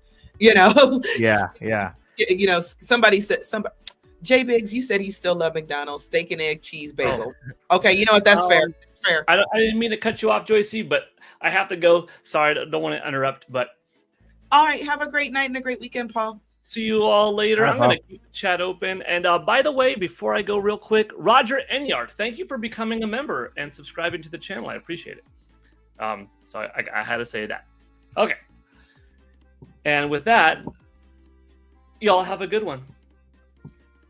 Somebody said, Jay Biggs, you said you still love McDonald's steak and egg cheese bagel. Okay, you know what? That's fair. I didn't mean to cut you off, Joycey, but I have to go. Sorry, I don't want to interrupt. But all right, have a great night and a great weekend, Paul. See you all later. I'm going to keep the chat open. And by the way, before I go real quick, Roger Enyart, thank you for becoming a member and subscribing to the channel. I appreciate it. So I had to say that. Okay. And with that, y'all have a good one.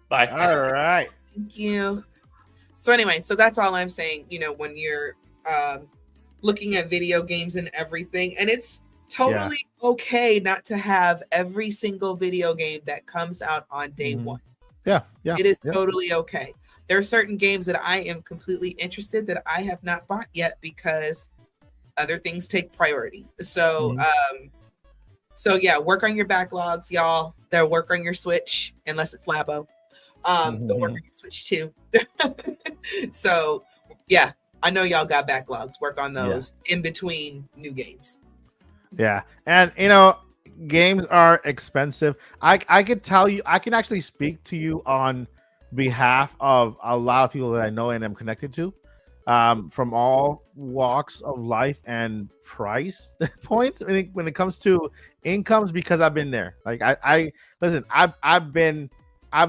Bye. All right. Thank you. So anyway, so that's all I'm saying. When you're looking at video games and everything, and it's totally okay not to have every single video game that comes out on day one. Yeah. It is totally okay. There are certain games that I am completely interested that I have not bought yet because other things take priority. So, work on your backlogs, y'all. They'll work on your Switch, unless it's Labo. They'll work on your Switch too. So, yeah, I know y'all got backlogs. Work on those in between new games. Yeah, and games are expensive. I could tell you, I can actually speak to you on behalf of a lot of people that I know and am connected to, from all walks of life and price points when it comes to incomes, because I've been there. Like I listen, I've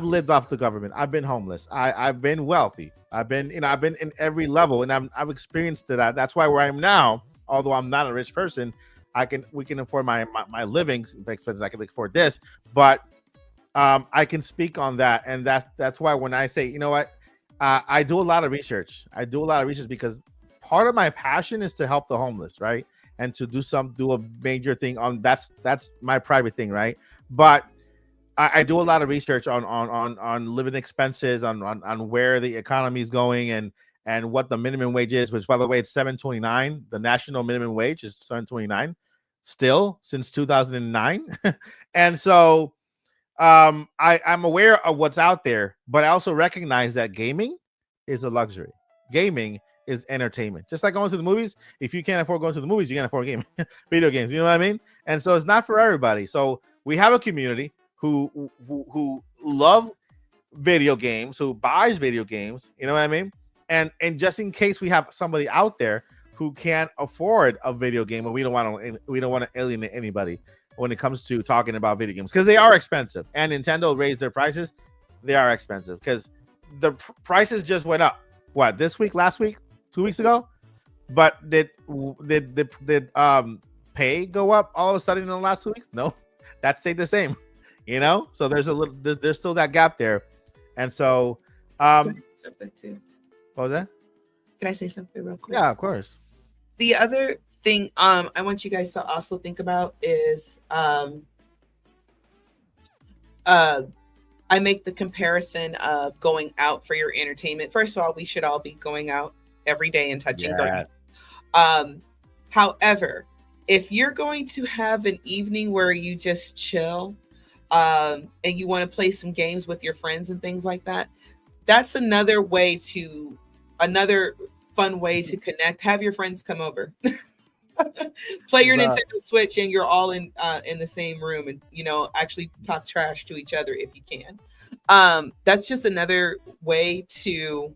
lived off the government. I've been homeless. I've been wealthy. I've been in every level, and I've experienced that. That's why where I am now, although I'm not a rich person, we can afford my living expenses. I can afford this, but I can speak on that, and that's why when I say, I do a lot of research. I do a lot of research because part of my passion is to help the homeless, right? And to do a major thing on that's my private thing, right? But I do a lot of research on living expenses, on where the economy is going, and what the minimum wage is, which, by the way, it's $7.29. The national minimum wage is $7.29 still since 2009. And so I'm aware of what's out there, but I also recognize that gaming is a luxury. Gaming is entertainment. Just like going to the movies. If you can't afford going to the movies, you can't afford gaming, video games. You know what I mean? And so it's not for everybody. So we have a community who love video games, who buys video games. You know what I mean? And just in case we have somebody out there who can't afford a video game, but we don't want to alienate anybody when it comes to talking about video games, because they are expensive, and Nintendo raised their prices. They are expensive because the prices just went up. What, this week, last week, 2 weeks ago? But did pay go up all of a sudden in the last 2 weeks? No, that stayed the same. So there's still that gap there, and so Something too. what was that? Can I say something real quick? Yeah, of course. The other thing I want you guys to also think about is I make the comparison of going out for your entertainment. First of all, we should all be going out every day and touching grass. However, if you're going to have an evening where you just chill and you want to play some games with your friends and things like that, that's another fun way to connect. Have your friends come over. Play your Nintendo Switch, and you're all in the same room, and actually talk trash to each other if you can. That's just another way to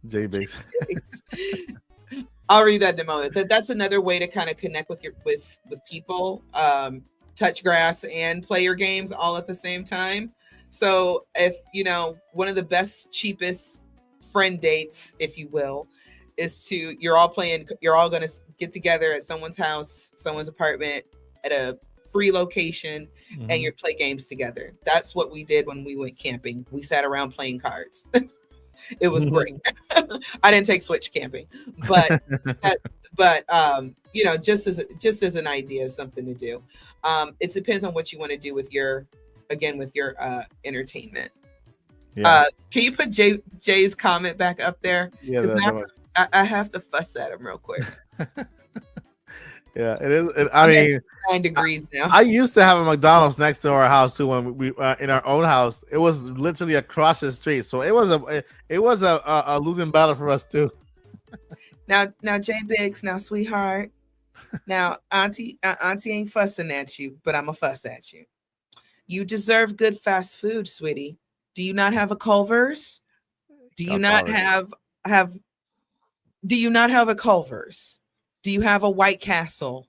J-Base. I'll read that in a moment. That's another way to kind of connect with people, touch grass and play your games all at the same time. So if one of the best, cheapest friend dates, if you will, is you're all going to get together at someone's house, someone's apartment, at a free location, and you play games together. That's what we did when we went camping. We sat around playing cards. It was great. I didn't take Switch camping, but just as an idea of something to do. It depends on what you want to do with your entertainment. Yeah. Can you put Jay's comment back up there? Yeah, I have to fuss at him real quick. Yeah, it is. I mean, 9 degrees now. I used to have a McDonald's next to our house too. When we in our own house, it was literally across the street. So it was a losing battle for us too. Now, Jay Biggs, now sweetheart, now Auntie ain't fussing at you, but I'm a fuss at you. You deserve good fast food, sweetie. Do you not have a Culver's? Do you not have Do you not have a Culver's? Do you have a White Castle?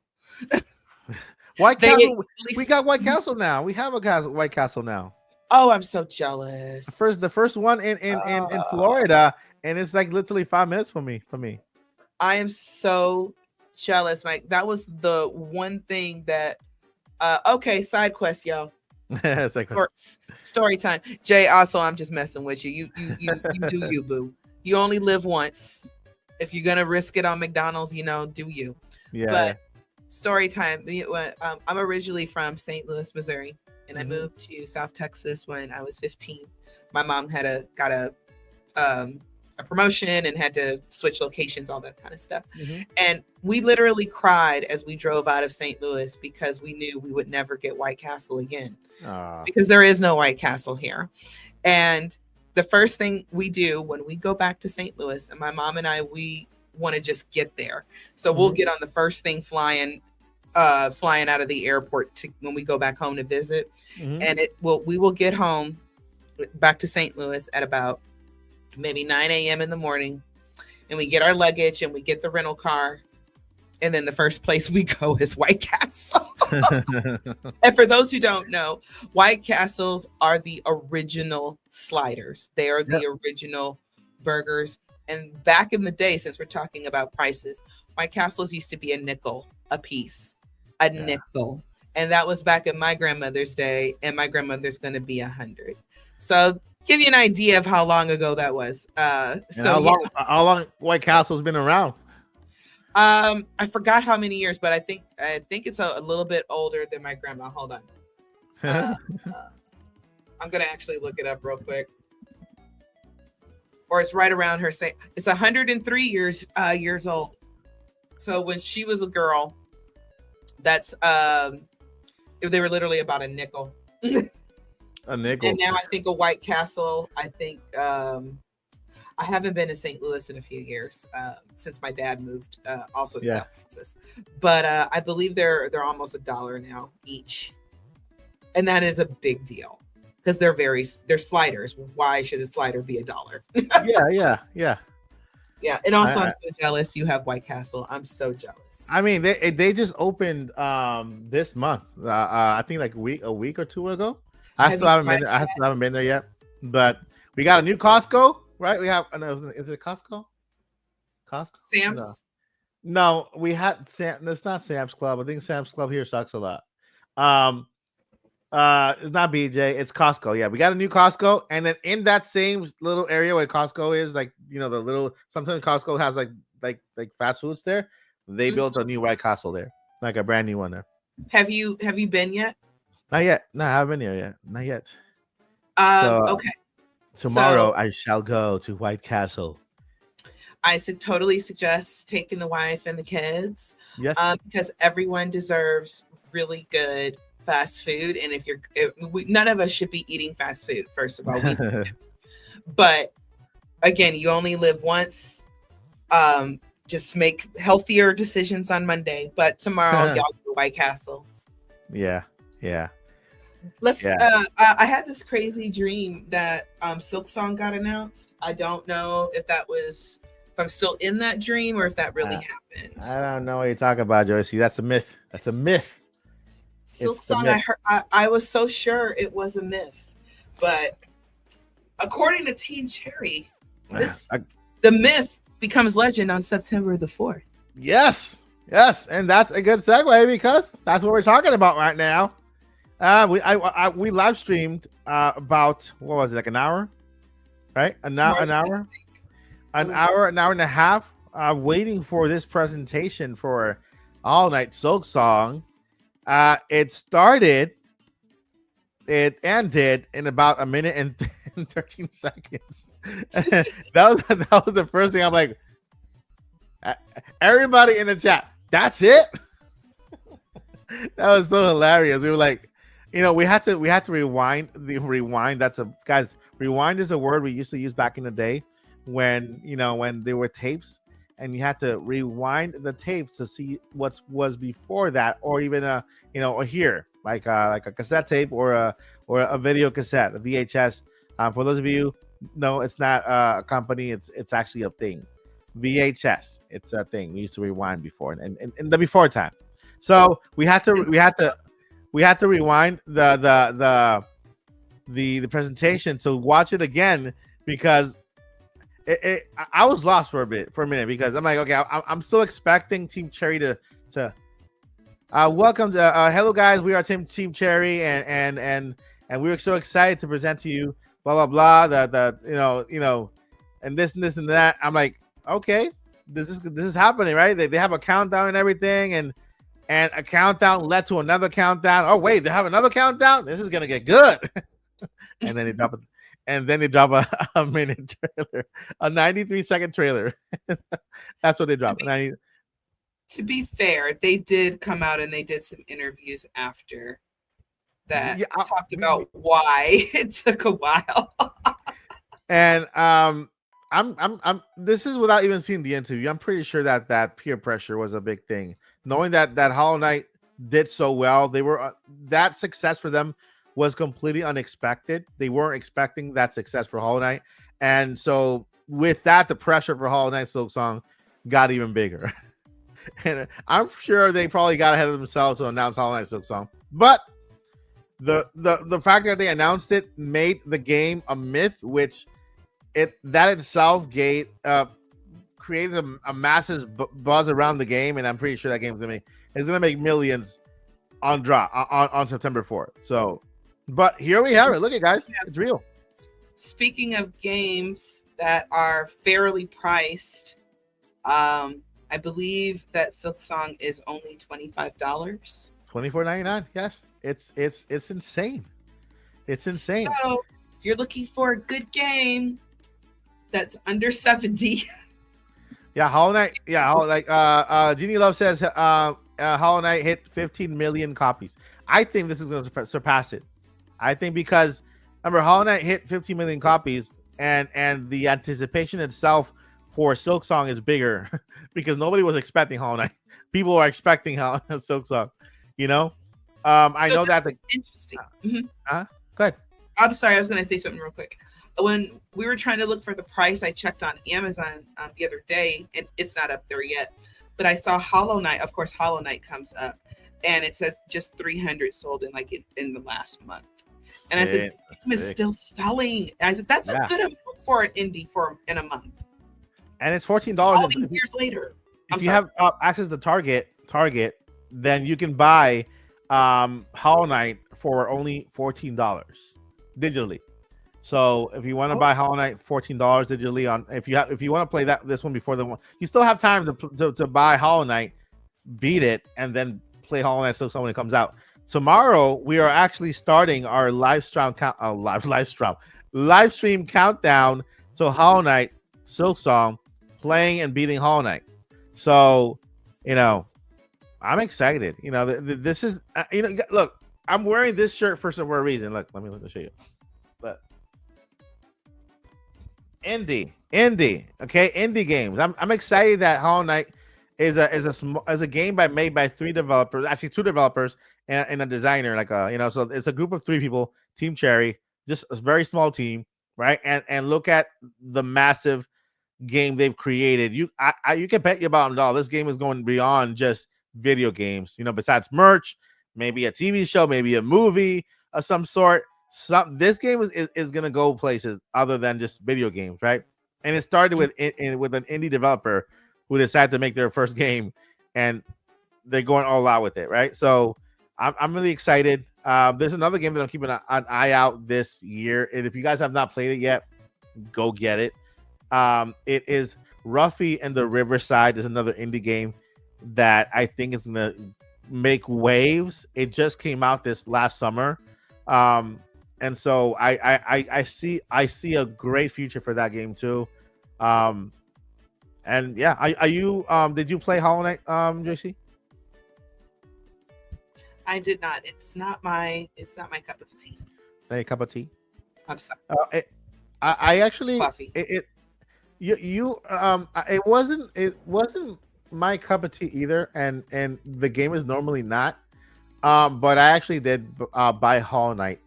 White Castle. We got White Castle now. We have a White Castle now. Oh, I'm so jealous. The first one in Florida, and it's like literally 5 minutes for me. I am so jealous, Mike. That was the one thing that. Okay, side quest, y'all. It's like Story time. Jay, also, I'm just messing with you. You do you, boo. You only live once. If you're gonna risk it on McDonald's, do you. yeah. But story time. I'm originally from St. Louis, Missouri, and I moved to South Texas when I was 15. My mom got a promotion and had to switch locations, all that kind of stuff. And we literally cried as we drove out of St. Louis because we knew we would never get White Castle again, because there is no White Castle here. And the first thing we do when we go back to St. Louis, and my mom and I, we want to just get there. So we'll get on the first thing flying out of the airport when we go back home to visit. And we will get home back to St. Louis at about maybe 9 a.m. in the morning, and we get our luggage and we get the rental car, and then the first place we go is White Castle. And for those who don't know, White Castles are the original sliders. They are the original burgers. And back in the day, since we're talking about prices, White Castles used to be a nickel a piece, nickel. And that was back in my grandmother's day, and my grandmother's going to be 100. So give you an idea of how long ago that was. So how long White Castle's been around? I forgot how many years, but I think it's a little bit older than my grandma. Hold on. I'm gonna actually look it up real quick. Or it's right around her saying it's 103 years old. So when she was a girl, that's they were literally about a nickel. A nickel. And now I think a White Castle. I think I haven't been to St. Louis in a few years since my dad moved also to South Texas. But I believe they're almost $1 now each. And that is a big deal because they're sliders. Why should a slider be $1? Yeah. And also I'm so jealous you have White Castle. I'm so jealous. I mean, they just opened this month. I think like a week or two ago. I still haven't been there yet. But we got a new Costco. Right, we have. Is it Costco? Sam's? No, we had Sam. It's not Sam's Club. I think Sam's Club here sucks a lot. It's not BJ. It's Costco. Yeah, we got a new Costco, and then in that same little area where Costco is, like the little. Sometimes Costco has like fast foods there. They built a new White Castle there, like a brand new one there. Have you been yet? Not yet. No, I haven't been here yet. Not yet. Okay. Tomorrow I shall go to White Castle. I totally suggest taking the wife and the kids. Yes. Because everyone deserves really good fast food, and none of us should be eating fast food. First of all, but again, you only live once. Just make healthier decisions on Monday. But tomorrow, y'all go to White Castle. Yeah. I had this crazy dream that Silksong got announced. I don't know if I'm still in that dream or if that really happened. I don't know what you're talking about, Joycey. That's a myth. Silksong, I was so sure it was a myth, but according to Team Cherry, the myth becomes legend on September the 4th. Yes, and that's a good segue because that's what we're talking about right now. We live streamed about what was it, like an hour, right? An hour and a half, waiting for this presentation for Knight Silksong. It ended in about a minute and 13 seconds. that was the first thing I'm like, everybody in the chat, that's it. That was so hilarious. We were like, we had to rewind. Guys, rewind is a word we used to use back in the day when there were tapes and you had to rewind the tapes to see what was before that, or even or here like a cassette tape or a video cassette, a VHS. For those of you, no, it's not a company. It's actually a thing. VHS. It's a thing. We used to rewind before and in the before time. So we had to rewind the presentation to watch it again because I was lost for a minute because I'm like, okay, I'm still expecting Team Cherry to Welcome to hello guys. We are Team Cherry, and we're so excited to present to you blah blah blah. The and this and that. I'm like, okay, this is happening, right? They have a countdown and everything, and a countdown led to another countdown. Oh wait, they have another countdown. This is gonna get good. And then they drop a minute trailer, a 93-second trailer. That's what they drop. To be fair, they did come out and they did some interviews after that, talked about why it took a while. And I'm this is without even seeing the interview. I'm pretty sure that peer pressure was a big thing. Knowing that Hollow Knight did so well, they were that success for them was completely unexpected. They weren't expecting that success for Hollow Knight, and so with that, the pressure for Hollow Knight Silksong got even bigger. And I'm sure they probably got ahead of themselves to announce Hollow Knight Silksong, but the fact that they announced it made the game a myth, which that itself creates a massive buzz around the game, and I'm pretty sure that game's gonna make millions on September 4th. So, but here we have it. Look at guys, it's real. Speaking of games that are fairly priced, I believe that Silksong is only $25. $24.99. Yes, it's insane. It's insane. So if you're looking for a good game that's under 70. Yeah, Hollow Knight. Yeah, Jeannie Love says Hollow Knight hit 15 million copies. I think this is going to surpass it. I think because remember, Hollow Knight hit 15 million copies, and the anticipation itself for Silksong is bigger because nobody was expecting Hollow Knight. People are expecting Silksong. You know, I know that. Interesting. Go ahead. I'm sorry, I was going to say something real quick. When we were trying to look for the price, I checked on Amazon the other day, and it's not up there yet. But I saw Hollow Knight. Of course, Hollow Knight comes up, and it says just 300 sold in the last month. And I said, this game is still selling. And I said, that's a good amount for an indie in a month. And it's $14. All these years later. If you have access to Target, then you can buy Hollow Knight for only $14 digitally. So if you want to buy Hollow Knight, $14 digitally on if you want to play this one before the one, you still have time to buy Hollow Knight, beat it, and then play Hollow Knight Silksong when it comes out. Tomorrow we are actually starting our live stream countdown to Hollow Knight Silksong, playing and beating Hollow Knight. So, I'm excited. This is look, I'm wearing this shirt for a reason. Look, let me show you. But indie, okay, indie games. I'm excited that Hollow Knight is a game made by two developers and a designer. So it's a group of 3 people, Team Cherry, just a very small team, right? And look at the massive game they've created. You can bet your bottom dollar this game is going beyond just video games. Besides merch, maybe a TV show, maybe a movie of some sort. This game is gonna go places other than just video games, right? And it started with an indie developer who decided to make their first game, and they're going all out with it, right? So I'm really excited. There's another game that I'm keeping an eye out this year, and if you guys have not played it yet, go get it. It is Ruffy and the Riverside. Is another indie game that I think is gonna make waves. It just came out this last summer. And so I see a great future for that game too. And yeah, are you did you play Hollow Knight, JC? I did not. It's not my cup of tea. A cup of tea? I'm sorry. I actually coffee. It wasn't my cup of tea either, and the game is normally not. But I actually did buy Hollow Knight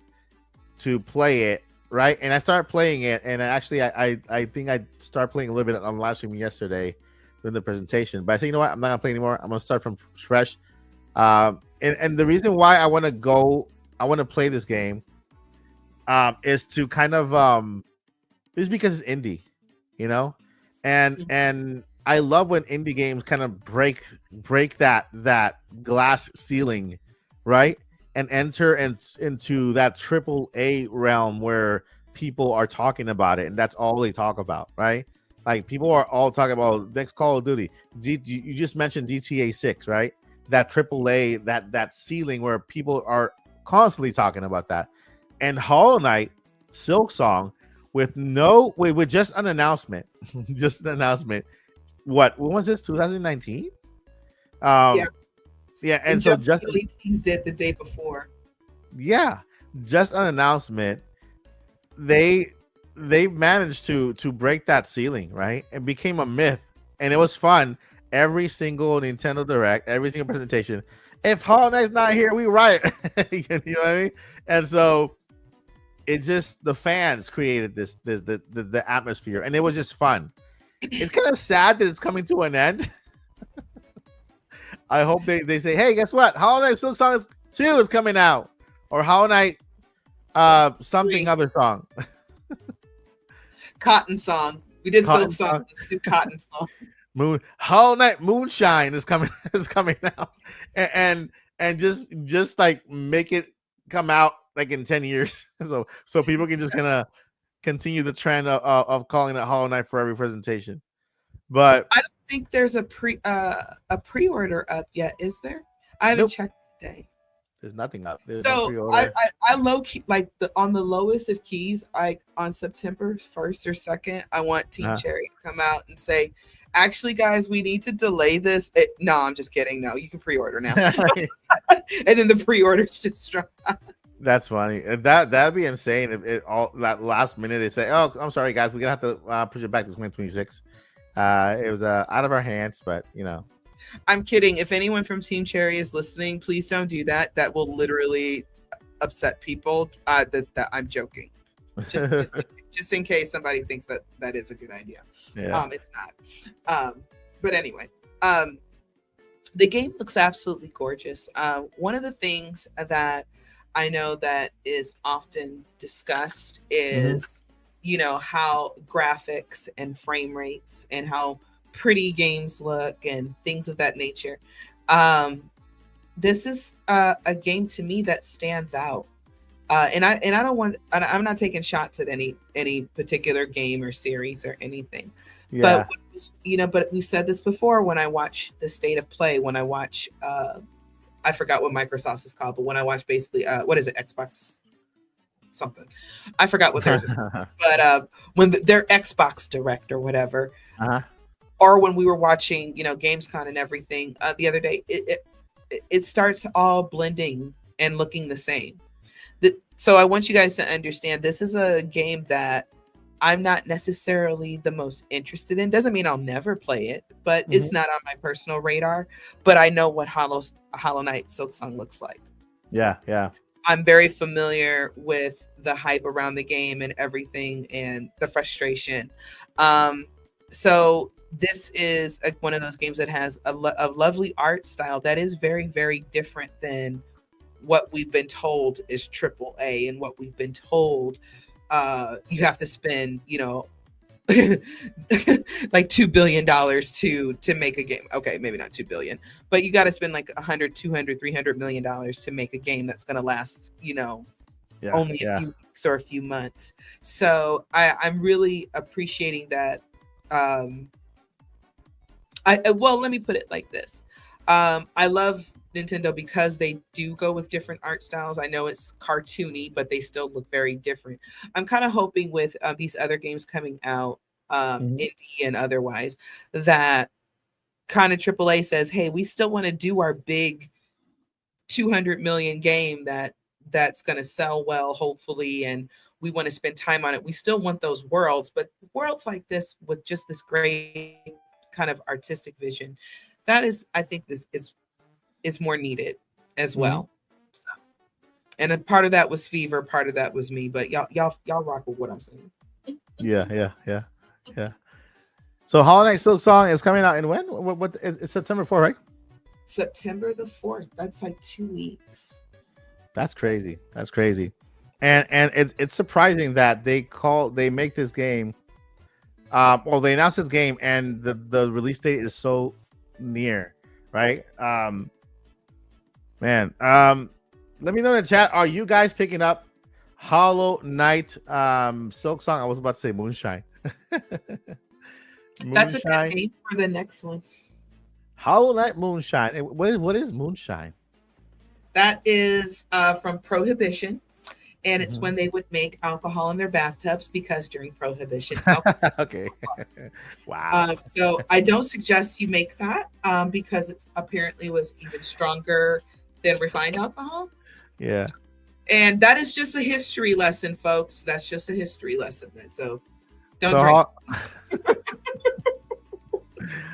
to play it, right? And I started playing it, and I think I started playing a little bit on live stream yesterday during the presentation. But I said, you know what? I'm not gonna play anymore. I'm gonna start from fresh. And the reason why I want to play this game is to kind of is because it's indie, and I love when indie games kind of break that glass ceiling, right? And enter into that triple A realm where people are talking about it, and that's all they talk about, right? Like people are all talking about next Call of Duty. You just mentioned GTA 6, right? That triple A, that ceiling where people are constantly talking about that. And Hollow Knight, Silksong, with just an announcement, just an announcement. What? When was this? 2019. Yeah. Yeah, And and so just just really teased it the day before. yeah, just an announcement. They managed to break that ceiling, right? It became a myth, and it was fun. Every single Nintendo Direct, every single presentation. If Hollow Knight's not here, we riot. You know what I mean? And so it just the fans created the atmosphere, and it was just fun. It's kind of sad that it's coming to an end. I hope they say, hey, guess what? Hollow Knight Silksong 2 is coming out, or Hollow Knight something other song. Cotton Song. We did Cotton Silk Song. Song. Let's do Cotton Song. Hollow Knight Moonshine is coming out, and just like make it come out like in 10 years, so people can just kind of continue the trend of calling it Hollow Knight for every presentation. But I don't think there's a pre-order up yet, is there? I haven't Nope. checked today. there's nothing up. There's no So pre-order. I low key like on the lowest of keys, on September 1st or 2nd, I want Team Uh-huh. Cherry to come out and say, actually, guys, we need to delay this. No, I'm just kidding. No, you can pre-order now. And then the pre-orders just drop. That's funny. That'd be insane if it all that last minute they say, "Oh, I'm sorry, guys, we're gonna have to push it back to 2026." It was out of our hands, but you know. I'm kidding. If anyone from Team Cherry is listening, please don't do that. That will literally upset people. That I'm joking. Just in case somebody thinks that is a good idea. Yeah. It's not. But anyway, the game looks absolutely gorgeous. One of the things that I know that is often discussed is, how graphics and frame rates and how pretty games look and things of that nature. This is a game to me that stands out. And I don't want. I'm not taking shots at any particular game or series or anything. Yeah. But we've said this before. When I watch the State of Play, when I watch, I forgot what Microsoft's is called, but when I watch basically, what is it, Xbox something? I forgot what theirs is called. But when their Xbox Direct or whatever, or when we were watching, Gamescom and everything the other day, it starts all blending and looking the same. So I want you guys to understand this is a game that I'm not necessarily the most interested in. Doesn't mean I'll never play it, but it's not on my personal radar. But I know what Hollow Knight Silksong looks like. Yeah. I'm very familiar with the hype around the game and everything and the frustration. So this is one of those games that has a lovely art style that is very, very different than what we've been told is AAA and what we've been told you have to spend, like $2 billion to make a game. Okay, maybe not 2 billion, but you got to spend like 100, 200, 300 million dollars to make a game that's going to last, only a few weeks or a few months. So I'm really appreciating that. Well, let me put it like this. I love Nintendo because they do go with different art styles. I know it's cartoony, but they still look very different. I'm kind of hoping with these other games coming out, indie and otherwise, that kind of AAA says, hey, we still want to do our big 200 million game that's going to sell well, hopefully, and we want to spend time on it. We still want those worlds, but worlds like this with just this great kind of artistic vision, that is, I think this is more needed as well. So, and a part of that was Fever, part of that was me, but y'all rock with what I'm saying. Yeah. So Hollow Knight Silksong is coming out in when? What it's September 4th, right? September the 4th. That's like 2 weeks. That's crazy. And it's surprising that they make this game Well, they announced this game, and the release date is so near, right? Man, let me know in the chat. Are you guys picking up Hollow Knight Silksong? I was about to say Moonshine. That's a good name for the next one. Hollow Knight Moonshine. What is Moonshine? That is from Prohibition, and it's when they would make alcohol in their bathtubs because during Prohibition. Okay. Wow. So I don't suggest you make that because it apparently was even stronger than refined alcohol. Yeah. And that is just a history lesson, folks. That's just a history lesson. So don't drink.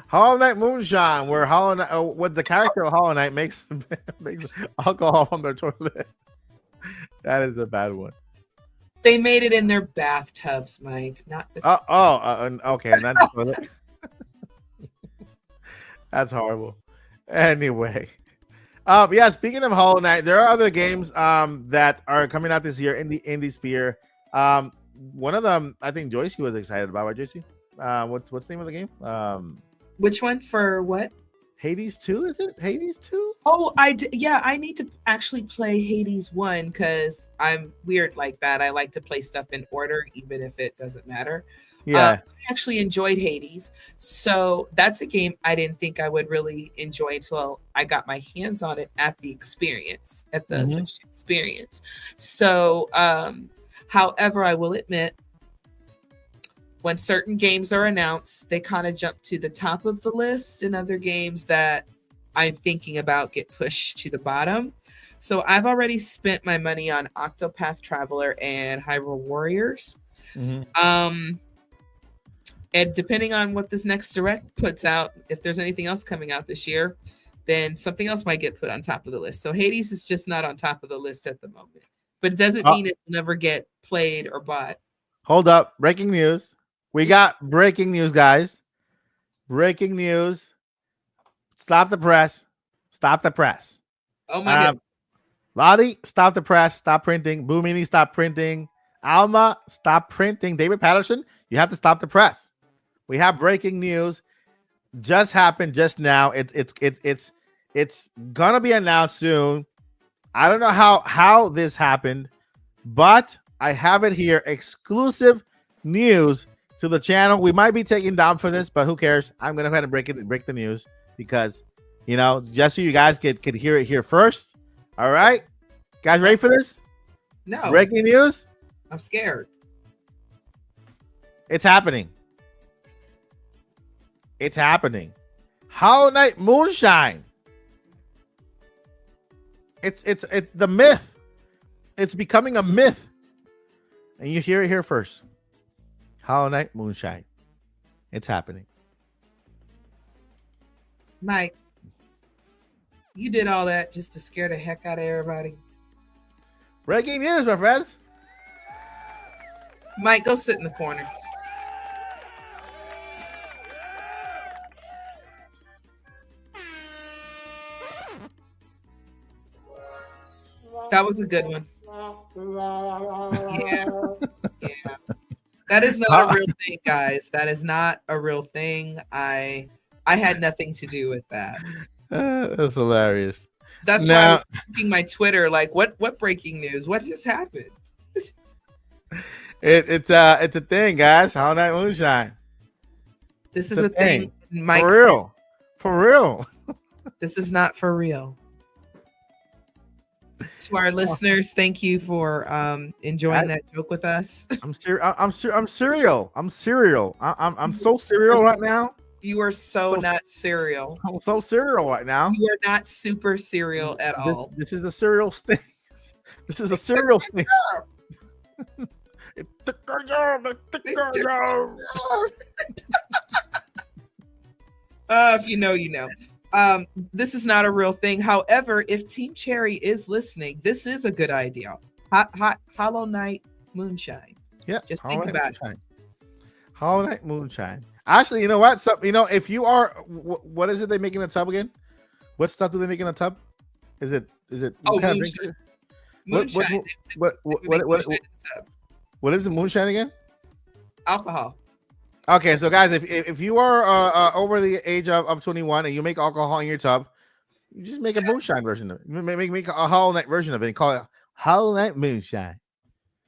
Hollow Knight Moonshine, where what the character of Hollow Knight makes alcohol from their toilet. That is a bad one. They made it in their bathtubs, Mike. Not the okay, not the toilet. That's horrible. Anyway, yeah. Speaking of Hollow Knight, there are other games that are coming out this year in the indie sphere. One of them, I think Joycey was excited about. Right, Joycey? What's the name of the game? Which one for what? Hades 2, is it? Hades 2? Oh, I need to actually play Hades 1 because I'm weird like that. I like to play stuff in order, even if it doesn't matter. Yeah. I actually enjoyed Hades. So that's a game I didn't think I would really enjoy until I got my hands on it at the experience, at the Switch experience. So, however, I will admit, when certain games are announced, they kind of jump to the top of the list, and other games that I'm thinking about get pushed to the bottom. So I've already spent my money on Octopath Traveler and Hyrule Warriors. And depending on what this next direct puts out, if there's anything else coming out this year, then something else might get put on top of the list. So Hades is just not on top of the list at the moment. But it doesn't mean it will never get played or bought. Hold up. Breaking news. We got breaking news, guys. Breaking news. Stop the press. Stop the press. Oh my God. Lottie, stop the press. Stop printing. Boomini, stop printing. Alma, stop printing. David Patterson, you have to stop the press. We have breaking news. Just happened just now. It's gonna be announced soon. I don't know how this happened, but I have it here. Exclusive news to the channel. We might be taken down for this, but who cares? I'm gonna go ahead and break the news because just so you guys could hear it here first. All right, guys, ready for this? No. Breaking news. I'm scared. It's happening. It's happening. Hollow Knight Moonshine. It's the myth. It's becoming a myth, and you hear it here first. Hollow Knight Moonshine. It's happening. Mike, you did all that just to scare the heck out of everybody. Breaking news, my friends. Mike, go sit in the corner. That was a good one. Yeah. That is not a real thing, guys. That is not a real thing. I had nothing to do with that. That's hilarious. That's why I was checking my Twitter. Like, what breaking news? What just happened? It's a thing, guys. Hollow Knight Moonshine. This is a thing. Mike, for real. This is not for real. To our listeners, thank you for enjoying that joke with us. I'm serial. I'm so serial right now. You are so not serial. I'm so serial right now. You are not super serial at all. This is a serial thing. This is a serial thing. If you know, you know. This is not a real thing. However, if Team Cherry is listening, this is a good idea. Hollow Knight Moonshine. Yeah, just think about it. Hollow Knight Moonshine. Actually, you know what? So, if you are, what is it they make in a tub again? What stuff do they make in a tub? Is it? Oh, moonshine. What is the moonshine again? Alcohol. Okay, so guys, if you are over the age of 21 and you make alcohol in your tub, you just make a moonshine version of it. Make a Hollow Knight version of it and call it Hollow Knight Moonshine.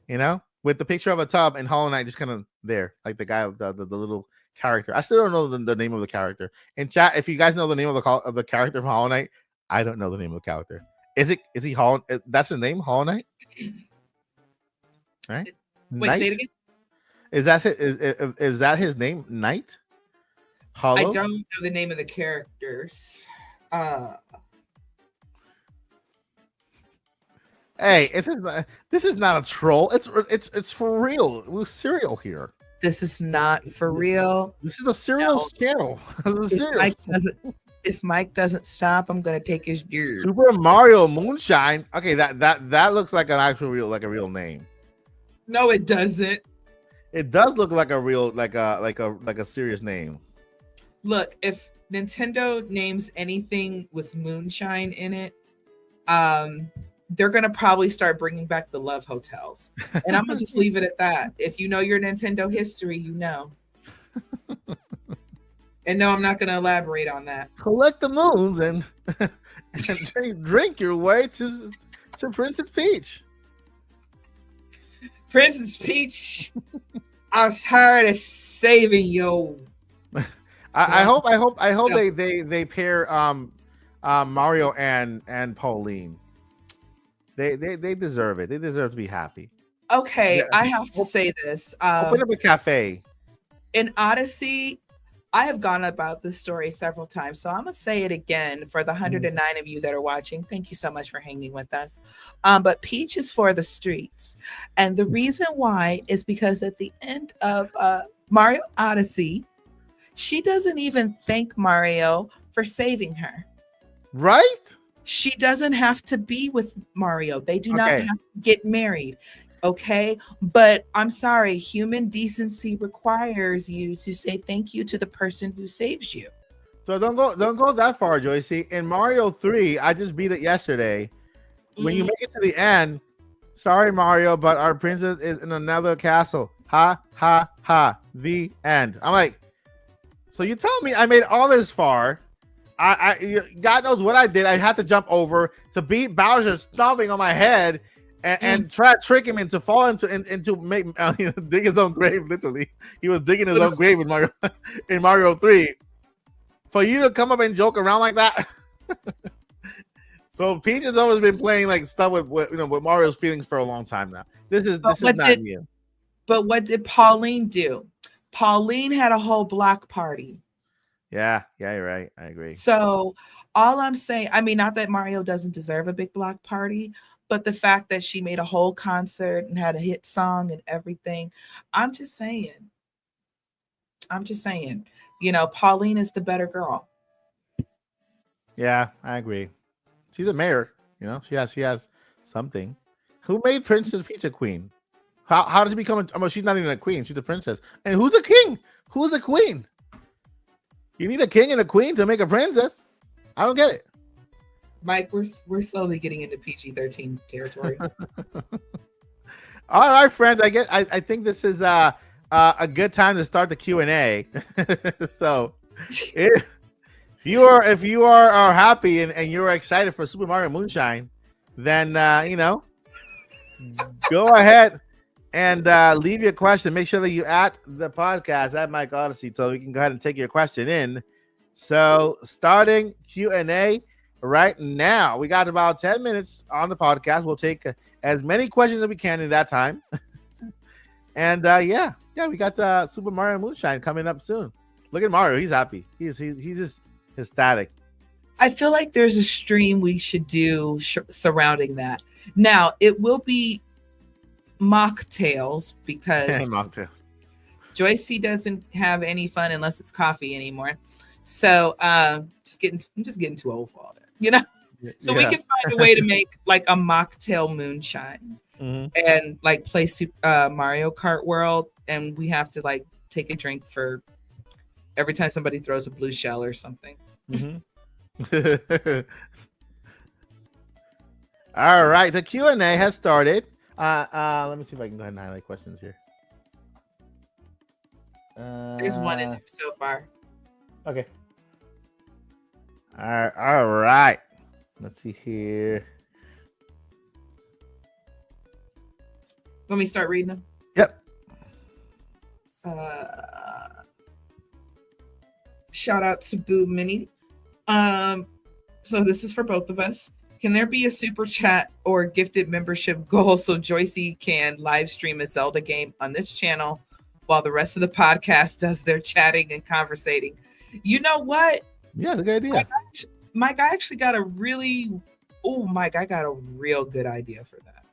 You know, with the picture of a tub and Hollow Knight just kind of there, like the guy, the little character. I still don't know the name of the character. In chat, if you guys know the name of the character from Hollow Knight, I don't know the name of the character. Is he Hollow? That's his name, Hollow Knight. Right? Wait, Knight? say it again. Is that his name? Knight? Hollow? I don't know the name of the characters. Hey, this is not a troll. It's for real. We're serial here. This is not for real. This is a serial channel. If Mike doesn't stop, I'm gonna take his beard. Super Mario Moonshine. Okay, that looks like an actual real name. No, it doesn't. It does look like a real like a serious name. Look, if Nintendo names anything with moonshine in it, they're gonna probably start bringing back the love hotels, and I'm gonna just leave it at that. If you know your Nintendo history, you know. And no, I'm not gonna elaborate on that. Collect the moons and drink your way to Princess Peach. Princess Peach, I was tired of saving you. I hope they pair Mario and Pauline. They deserve it. They deserve to be happy. Okay, Yeah. I have to say this. Open up a cafe. In Odyssey, I have gone about this story several times, so I'm gonna say it again for the 109 of you that are watching. Thank you so much for hanging with us. But Peach is for the streets, and the reason why is because at the end of Mario Odyssey, she doesn't even thank Mario for saving her. Right? She doesn't have to be with Mario. They do not Okay. have to get married. Okay, but I'm sorry, human decency requires you to say thank you to the person who saves you. So don't go that far, Joycey. In Mario 3, I just beat it yesterday. When you make it to the end, sorry Mario, but our princess is in another castle. Ha ha ha. The end. I'm like, so you tell me I made all this far. God knows what I did. I had to jump over to beat Bowser stomping on my head and try to trick him into fall into dig his own grave. Literally, he was digging his own grave in Mario 3. For you to come up and joke around like that. So Peach has always been playing like stuff with Mario's feelings for a long time now. This is not new. But what did Pauline do? Pauline had a whole block party. Yeah, you're right. I agree. So all I'm saying, I mean, not that Mario doesn't deserve a big block party, but the fact that she made a whole concert and had a hit song and everything, I'm just saying, Pauline is the better girl. Yeah, I agree. She's a mayor, she has something. Who made Princess Peach a queen? How does she become she's not even a queen, she's a princess. And who's the king? Who's the queen? You need a king and a queen to make a princess. I don't get it. Mike, we're slowly getting into PG-13 territory. All right, friends. I think this is a good time to start the Q&A. So, if you are happy and you're excited for Super Mario Moonshine, then go ahead and leave your question. Make sure that you at the podcast at Mike Odyssey, so we can go ahead and take your question in. So, starting Q&A. Right now, we got about 10 minutes on the podcast. We'll take as many questions as we can in that time. And we got Super Mario Moonshine coming up soon. Look at Mario; he's happy. He's just ecstatic. I feel like there's a stream we should do surrounding that. Now it will be mocktails because Mocktail. Joycey doesn't have any fun unless it's coffee anymore. So I'm just getting too old for all that. So we can find a way to make like a mocktail moonshine and like play Mario Kart World, and we have to like take a drink for every time somebody throws a blue shell or something. All right, the Q&A has started. Let me see if I can go ahead and highlight questions here. There's one in there so far. Okay. All right. Let's see here. Let me start reading them. Yep. Shout out to Boo Mini. So this is for both of us. Can there be a super chat or gifted membership goal so Joycey can live stream a Zelda game on this channel while the rest of the podcast does their chatting and conversating? You know what? Yeah, that's a good idea. Mike, I actually got a Mike, I got a real good idea for that.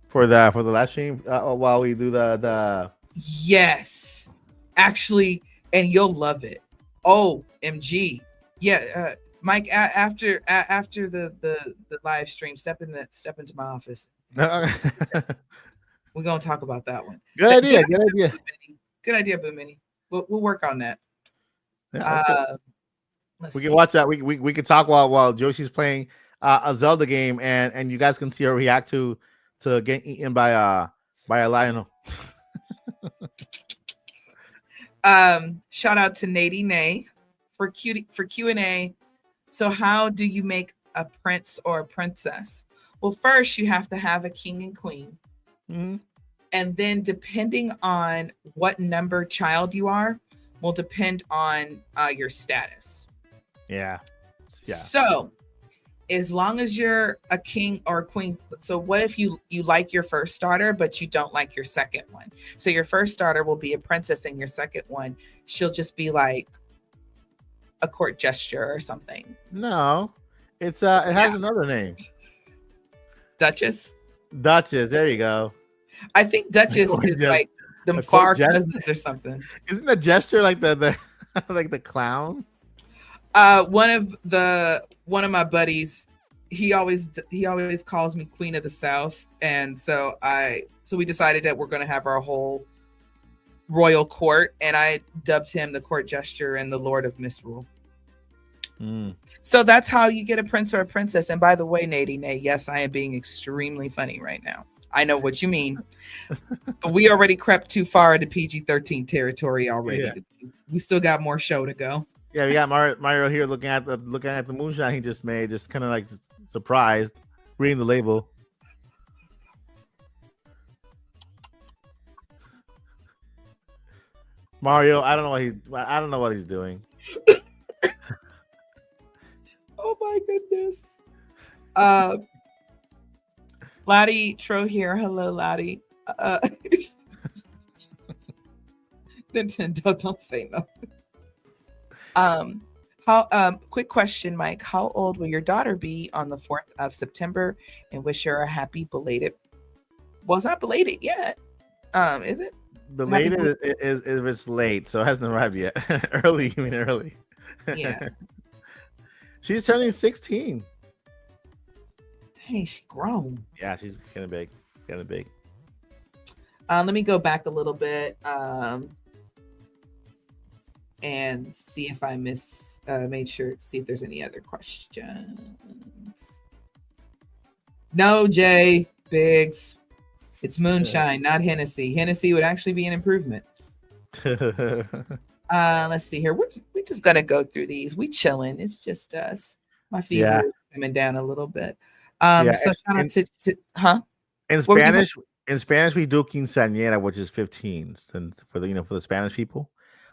For the live stream while we do the Yes, actually, and you'll love it. OMG. Yeah, Mike, after the live stream, step into my office. We're gonna talk about that one. Good idea. Good idea. Good idea, Boo Mini. We'll work on that. Yeah, we can watch that. We can talk while Joshi's playing a Zelda game, and you guys can see her react to getting eaten by a Lionel. Shout out to Nady Nay for Q&A. So how do you make a prince or a princess? Well, first you have to have a king and queen. Mm-hmm. And then depending on what number child you are, will depend on your status. Yeah. So as long as you're a king or a queen, so what if you like your first starter, but you don't like your second one? So your first starter will be a princess, and your second one, she'll just be like a court gesture or something. No, it has another name. Duchess. Duchess. There you go. I think Duchess is like them far cousins or something. Isn't the gesture like the like the clown? One of my buddies, he always calls me Queen of the South, and so we decided that we're going to have our whole royal court, and I dubbed him the court gesture and the Lord of Misrule. So that's how you get a prince or a princess. And by the way, Nady Nay, yes, I am being extremely funny right now. I know what you mean. But we already crept too far into PG-13 territory already. Yeah. We still got more show to go. Yeah, we got Mario here looking at the moonshine he just made, just kind of like surprised, reading the label. Mario, I don't know what he's doing. Oh my goodness. Lottie Tro here. Hello, Lottie. Nintendo, don't say nothing. Quick question, Mike. How old will your daughter be on the 4th of September? And wish her a happy belated. Well, it's not belated yet. Is it? Belated is if it's late, so it hasn't arrived yet. Early, you mean early. Yeah. She's turning 16. Dang, she's grown. Yeah, she's kind of big. She's kind of big. Let me go back a little bit and see if I see if there's any other questions. No, Jay Biggs. It's moonshine, not Hennessy. Hennessy would actually be an improvement. Let's see here. We're just gonna go through these. We chilling. It's just us. My fever is coming down a little bit. So shout out to In Spanish, we do quinceañera, which is 15. And for the Spanish people,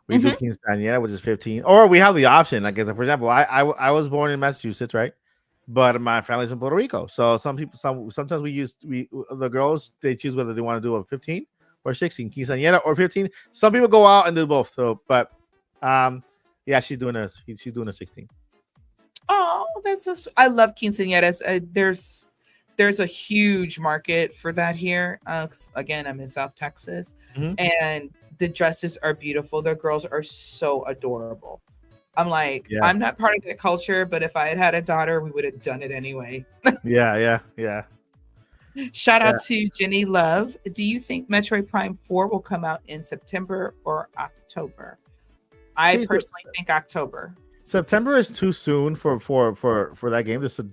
we do quinceañera, which is 15. Or we have the option. Like, for example, I was born in Massachusetts, right? But my family's in Puerto Rico. So sometimes the girls, they choose whether they want to do a 15 or 16 quinceañera or 15. Some people go out and do both. So, but yeah, she's doing a 16. Oh, I love quinceañeras. There's a huge market for that here. Again, I'm in South Texas, and the dresses are beautiful. The girls are so adorable. I'm like, I'm not part of that culture, but if I had a daughter, we would have done it anyway. Yeah. Shout out to Jenny Love. Do you think Metroid Prime 4 will come out in September or October? I personally think October. September is too soon for that game. This is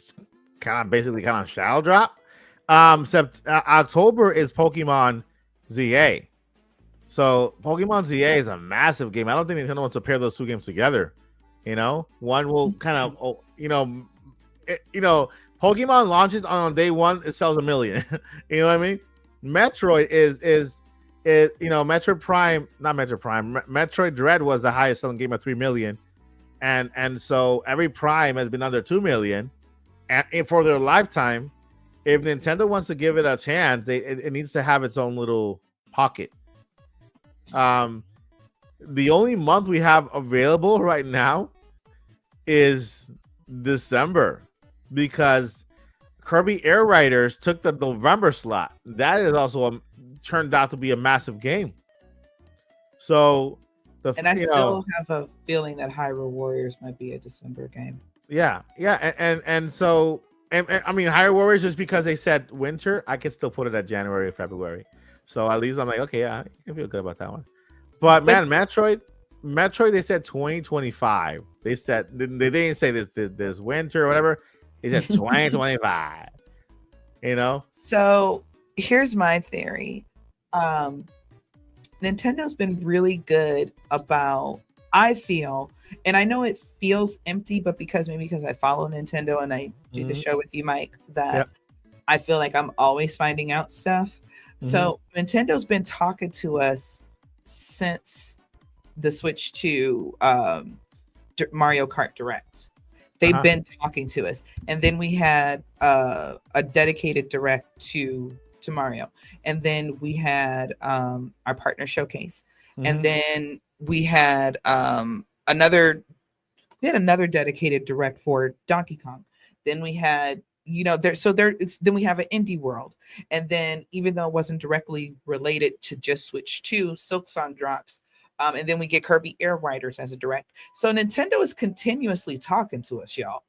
kind of shadow drop. October is Pokemon ZA. So Pokemon ZA is a massive game. I don't think Nintendo wants to pair those two games together. You know, one will kind of, Pokemon launches on day one, it sells 1 million. You know what I mean? Metroid is Metroid Prime, not Metroid Prime. Metroid Dread was the highest selling game at 3 million, and so every Prime has been under 2 million, and for their lifetime. If Nintendo wants to give it a chance, it needs to have its own little pocket. The only month we have available right now is December, because Kirby Air Riders took the November slot. That is also turned out to be a massive game. So I still have a feeling that Hyrule Warriors might be a December game. Yeah, and so I mean, Hyrule Warriors, just because they said winter, I could still put it at January or February. So at least I'm like, okay, yeah, I can feel good about that one. But man, Metroid, they said 2025. They said they didn't say this winter or whatever. They said 2025. You know. So here's my theory. Nintendo's been really good about, I feel, and I know it feels empty, but because I follow Nintendo and I do the show with you, Mike, that I feel like I'm always finding out stuff. So Nintendo's been talking to us since the Switch to Mario Kart Direct. They've been talking to us, and then we had a dedicated direct to Mario, and then we had our partner showcase, and then we had another dedicated direct for Donkey Kong. Then we had then we have an indie world, and then even though it wasn't directly related to just Switch 2, Silksong drops. And then we get Kirby Air Riders as a direct. So Nintendo is continuously talking to us, y'all.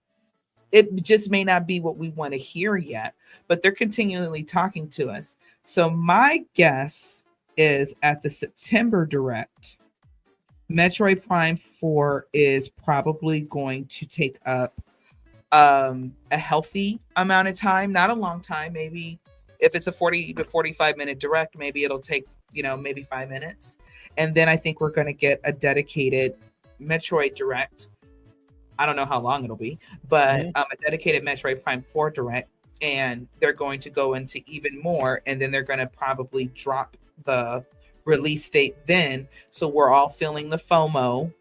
It just may not be what we want to hear yet, but they're continually talking to us. So my guess is at the September direct, Metroid Prime 4 is probably going to take up a healthy amount of time, not a long time. Maybe if it's a 40 to 45 minute direct, maybe it'll take maybe 5 minutes. And then I think we're going to get a dedicated Metroid Direct. I don't know how long it'll be, but a dedicated Metroid Prime 4 Direct. And they're going to go into even more. And then they're going to probably drop the release date then. So we're all feeling the FOMO,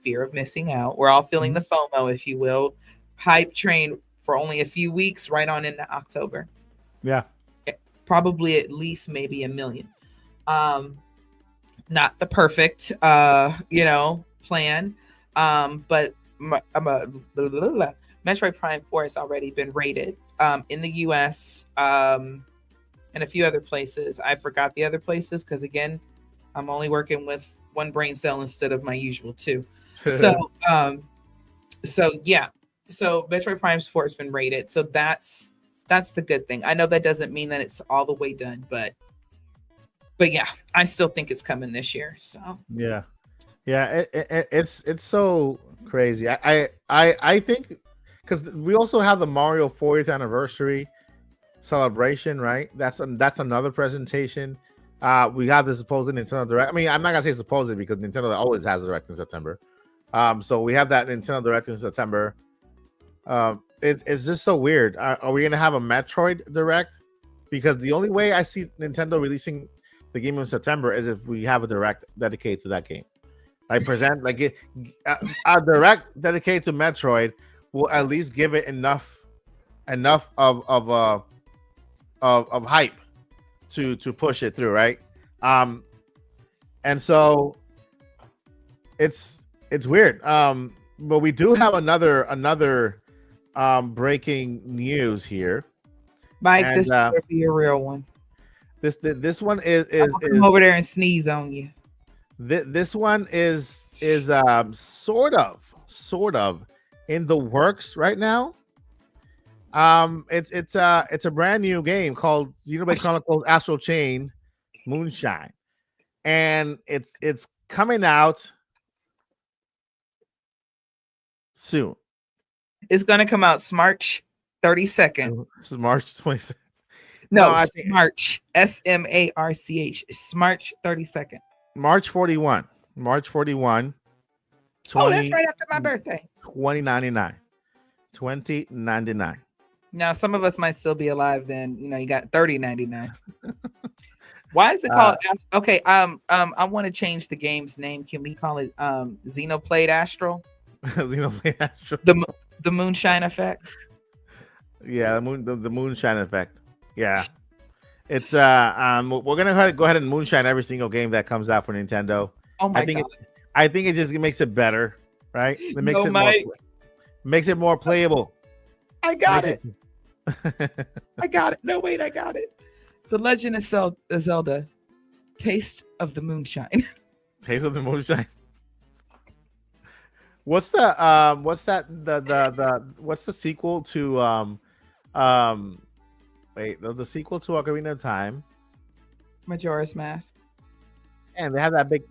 fear of missing out. We're all feeling the FOMO, if you will. Hype train for only a few weeks, right on into October. Yeah. Probably at least maybe 1 million. Not the perfect plan, but Metroid Prime 4 has already been rated in the US and a few other places. I forgot the other places because again, I'm only working with one brain cell instead of my usual two. So Metroid Prime 4 has been rated, so that's the good thing. I know that doesn't mean that it's all the way done, but yeah, I still think it's coming this year. So yeah, it's so crazy. I think because we also have the Mario 40th anniversary celebration, right? That's another presentation. We have the supposed Nintendo Direct. I mean, I'm not gonna say supposed because Nintendo always has a Direct in September. So we have that Nintendo Direct in September. It's just so weird. Are we gonna have a Metroid Direct? Because the only way I see Nintendo releasing the game in September is if we have a direct dedicated to that game. A direct dedicated to Metroid will at least give it enough of hype to push it through, right? And so it's weird. But we do have another breaking news here. Mike, this would be a real one. This one is come over there and sneeze on you. This one is sort of in the works right now. It's a brand new game called Xenoblade Chronicles Astral Chain Moonshine, and it's coming out soon. It's gonna come out March 32nd. This is March 22nd. No, I think March. SMARCH. March 32nd. March 41. March 41. Oh, that's 20, right after my birthday. 2099. 2099. Now, some of us might still be alive then. You know, you got 3099. Why is it Uh, called? Okay, I want to change the game's name. Can we call it Xenoblade Astral? Xenoblade Astral. The Moonshine Effect. Yeah, the moonshine effect. Yeah. It's we're gonna go ahead and moonshine every single game that comes out for Nintendo. Oh my god! I think it just makes it better, right? It makes No, it Mike. makes it more playable. I got Makes it. I got it. No, wait, I got it. The Legend of Zelda, Taste of the Moonshine. Taste of the Moonshine. What's the what's that what's the sequel to wait, the sequel to Ocarina of Time? Majora's Mask. And they have that big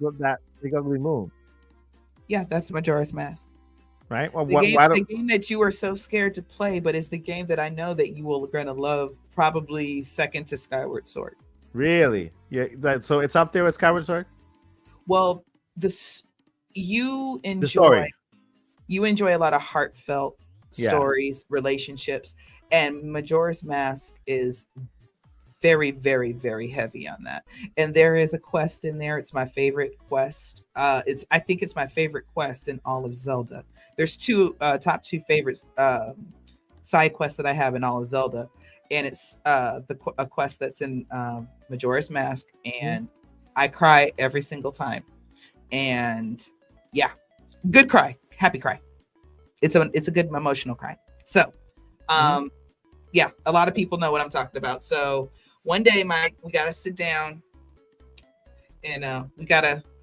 ugly moon, Yeah, that's Majora's Mask. right? Well, The game that you are so scared to play, but is the game that I know that you will gonna love, probably second to Skyward Sword. really? Yeah, so it's up there with Skyward Sword? Well, this you The story. enjoy a lot of heartfelt Yeah. stories, relationships, and Majora's Mask is very, very, very heavy on that. And there is a quest in there. It's my favorite quest. I think it's my favorite quest in all of Zelda. There's top two favorites side quests that I have in all of Zelda, and it's a quest that's in Majora's Mask, and I cry every single time. And yeah, good cry, happy cry. It's a good emotional cry. So, yeah, a lot of people know what I'm talking about. So one day, Mike, we gotta sit down and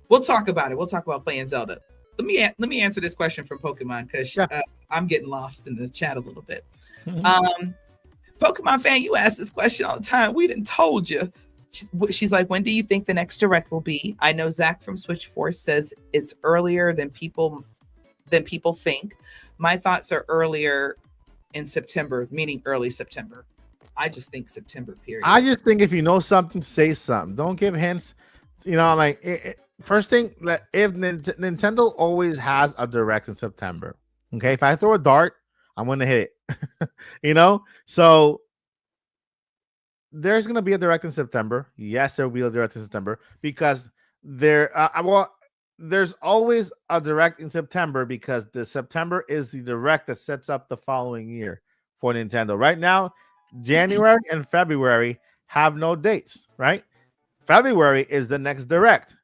we'll talk about it. We'll talk about playing Zelda. Let me answer this question from Pokemon, because I'm getting lost in the chat a little bit. Pokemon fan, you ask this question all the time. We done told you. She's like, when do you think the next direct will be? I know Zach from Switch Force says it's earlier than people think. My thoughts are earlier in September, meaning early September. I just think September period. I just think if you know something, say something. Don't give hints. You know, like first thing, if Nintendo always has a direct in September. Okay, if I throw a dart, I'm gonna hit it. You know, so there's gonna be a direct in September. Yes, there will be a direct in September because there's always a direct in September because the September is the direct that sets up the following year for Nintendo. Right now, January and February have no dates, right? February is the next direct.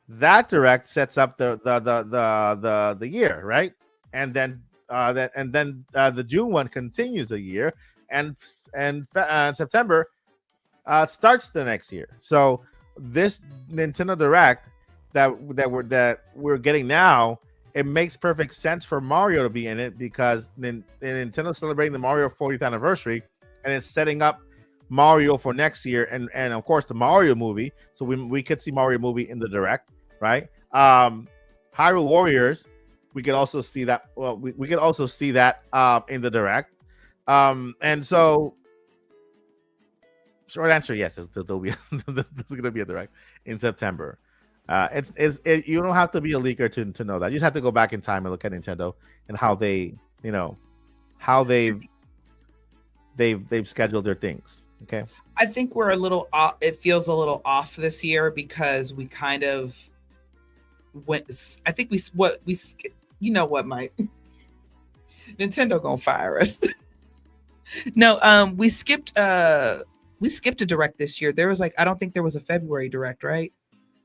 That direct sets up the year, right? And then the June one continues the year, and September starts the next year. So this Nintendo Direct that we're getting now, it makes perfect sense for Mario to be in it because Nintendo's celebrating the Mario 40th anniversary, and it's setting up Mario for next year, and of course the Mario movie. So we could see Mario movie in the Direct, right? Hyrule Warriors, we could also see that. Well, we could also see that in the Direct, and so short answer, yes, there'll be there's going to be a Direct in September. You don't have to be a leaker to know that. You just have to go back in time and look at Nintendo and how they, how they've scheduled their things. Okay. I think we're a little off. It feels a little off this year because we kind of went. I think you know what, Mike? Nintendo gonna fire us. No, we skipped a direct this year. There was I don't think there was a February direct, right?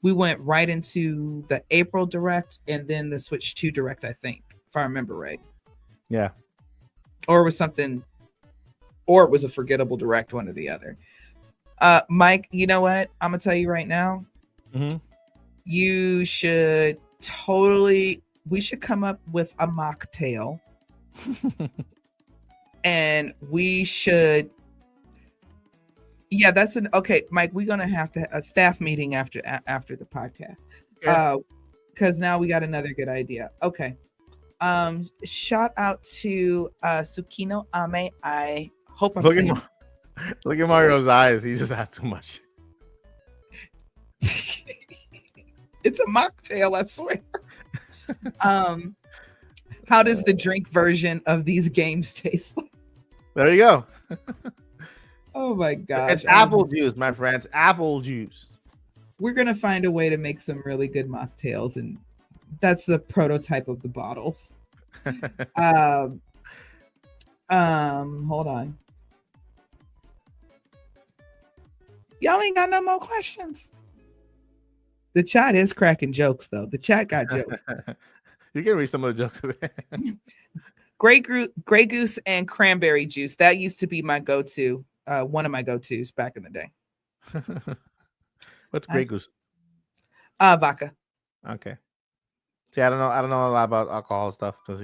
We went right into the April direct and then the Switch 2 direct, I think, if I remember right. Yeah. Or it was something, or it was a forgettable direct, one or the other. Mike, you know what? I'm gonna tell you right now. Mm-hmm. We should come up with a mocktail. And we should, yeah, that's okay, Mike, we're gonna have to a staff meeting after the podcast. Yeah. Because now we got another good idea. Okay. Shout out to Tsukino Ame. I hope I'm saying look at Mario's eyes. He just has too much. It's a mocktail, I swear. How does the drink version of these games taste like? There you go. Oh my gosh. It's apple juice, my friends. Apple juice. We're gonna find a way to make some really good mocktails, and that's the prototype of the bottles. Hold on. Y'all ain't got no more questions. The chat is cracking jokes though. The chat got jokes. You can read some of the jokes. Grey Goose and cranberry juice. That used to be my go-to. One of my go-tos back in the day. What's Grey Goose? Vodka. Okay. See, I don't know a lot about alcohol stuff because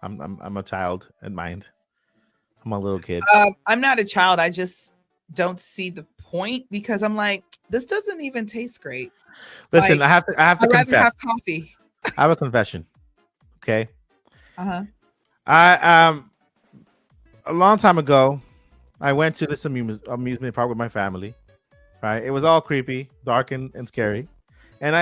I'm a child in mind. I'm a little kid. I'm not a child. I just don't see the point because I'm like, this doesn't even taste great. Listen, like, I have to I'd rather confess. have coffee. I have a confession. Okay. Uh-huh. I a long time ago, I went to this amusement park with my family. Right. It was all creepy, dark and scary. And I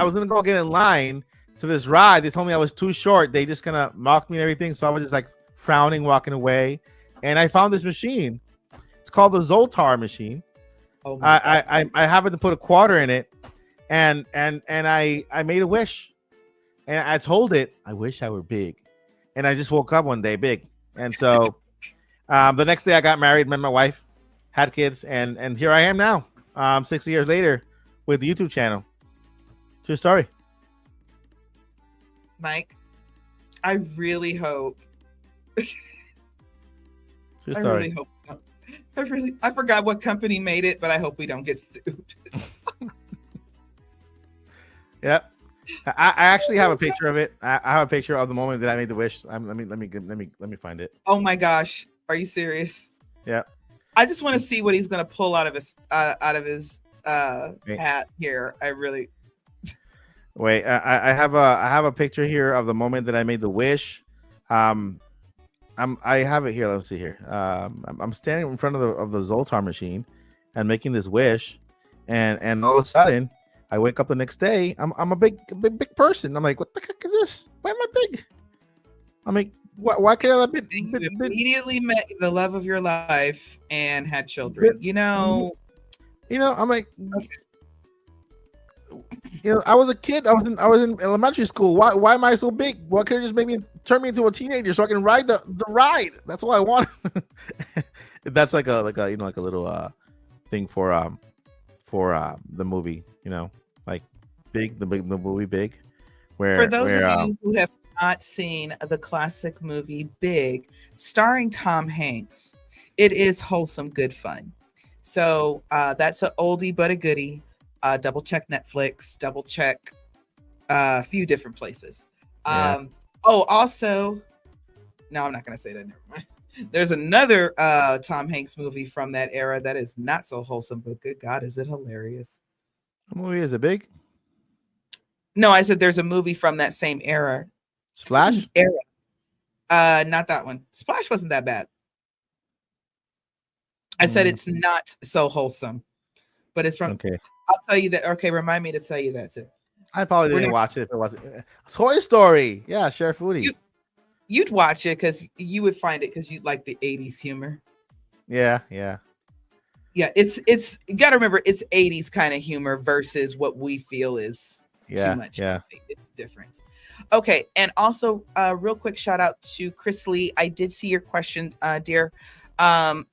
was gonna go get in line to this ride. They told me I was too short. They just gonna mock me and everything. So I was just like frowning, walking away. And I found this machine. It's called the Zoltar machine. Oh I happened to put a quarter in it, and I made a wish, and I told it I wish I were big, and I just woke up one day big, and so the next day I got married, met my wife, had kids, and here I am now, 6 years later with the YouTube channel. True story. Mike, I really hope. True I story. really hope. I forgot what company made it, but I hope we don't get sued. Yep. I actually have a picture of it. I have a picture of the moment that I made the wish. Let me find it. Oh my gosh, are you serious? Yeah. I just want to see what he's gonna pull out of his hat here. I really. Wait, I have a picture here of the moment that I made the wish. I have it here. Let's see here. I'm standing in front of the Zoltar machine and making this wish, and all of a sudden I wake up the next day. I'm a big person. I'm like, what the heck is this? Why am I big? I'm like, why can't I be? You immediately met the love of your life and had children. I'm like, I was a kid. I was in elementary school. Why am I so big? Why can't you just turn me into a teenager so I can ride the ride? That's all I want. That's like a little thing for the movie. Like the movie Big. For those of you who have not seen the classic movie Big, starring Tom Hanks, it is wholesome, good fun. So that's an oldie but a goodie. Double check Netflix, double check a few different places. Also, no, I'm not gonna say that. Never mind. There's another Tom Hanks movie from that era that is not so wholesome, but good God, is it hilarious? What movie is it? Big? No, I said there's a movie from that same era. Splash? Era. Not that one. Splash wasn't that bad. I said it's not so wholesome, but it's from. Okay. I'll tell you that. Okay, remind me to tell you that too. I probably didn't watch it if it wasn't Toy Story. Yeah, Sheriff Foodie. You'd watch it because you would find it because you'd like the 80s humor. Yeah. It's you got to remember it's 80s kind of humor versus what we feel is too much. Yeah, it's different. Okay, and also real quick shout out to Chris Lee. I did see your question, dear.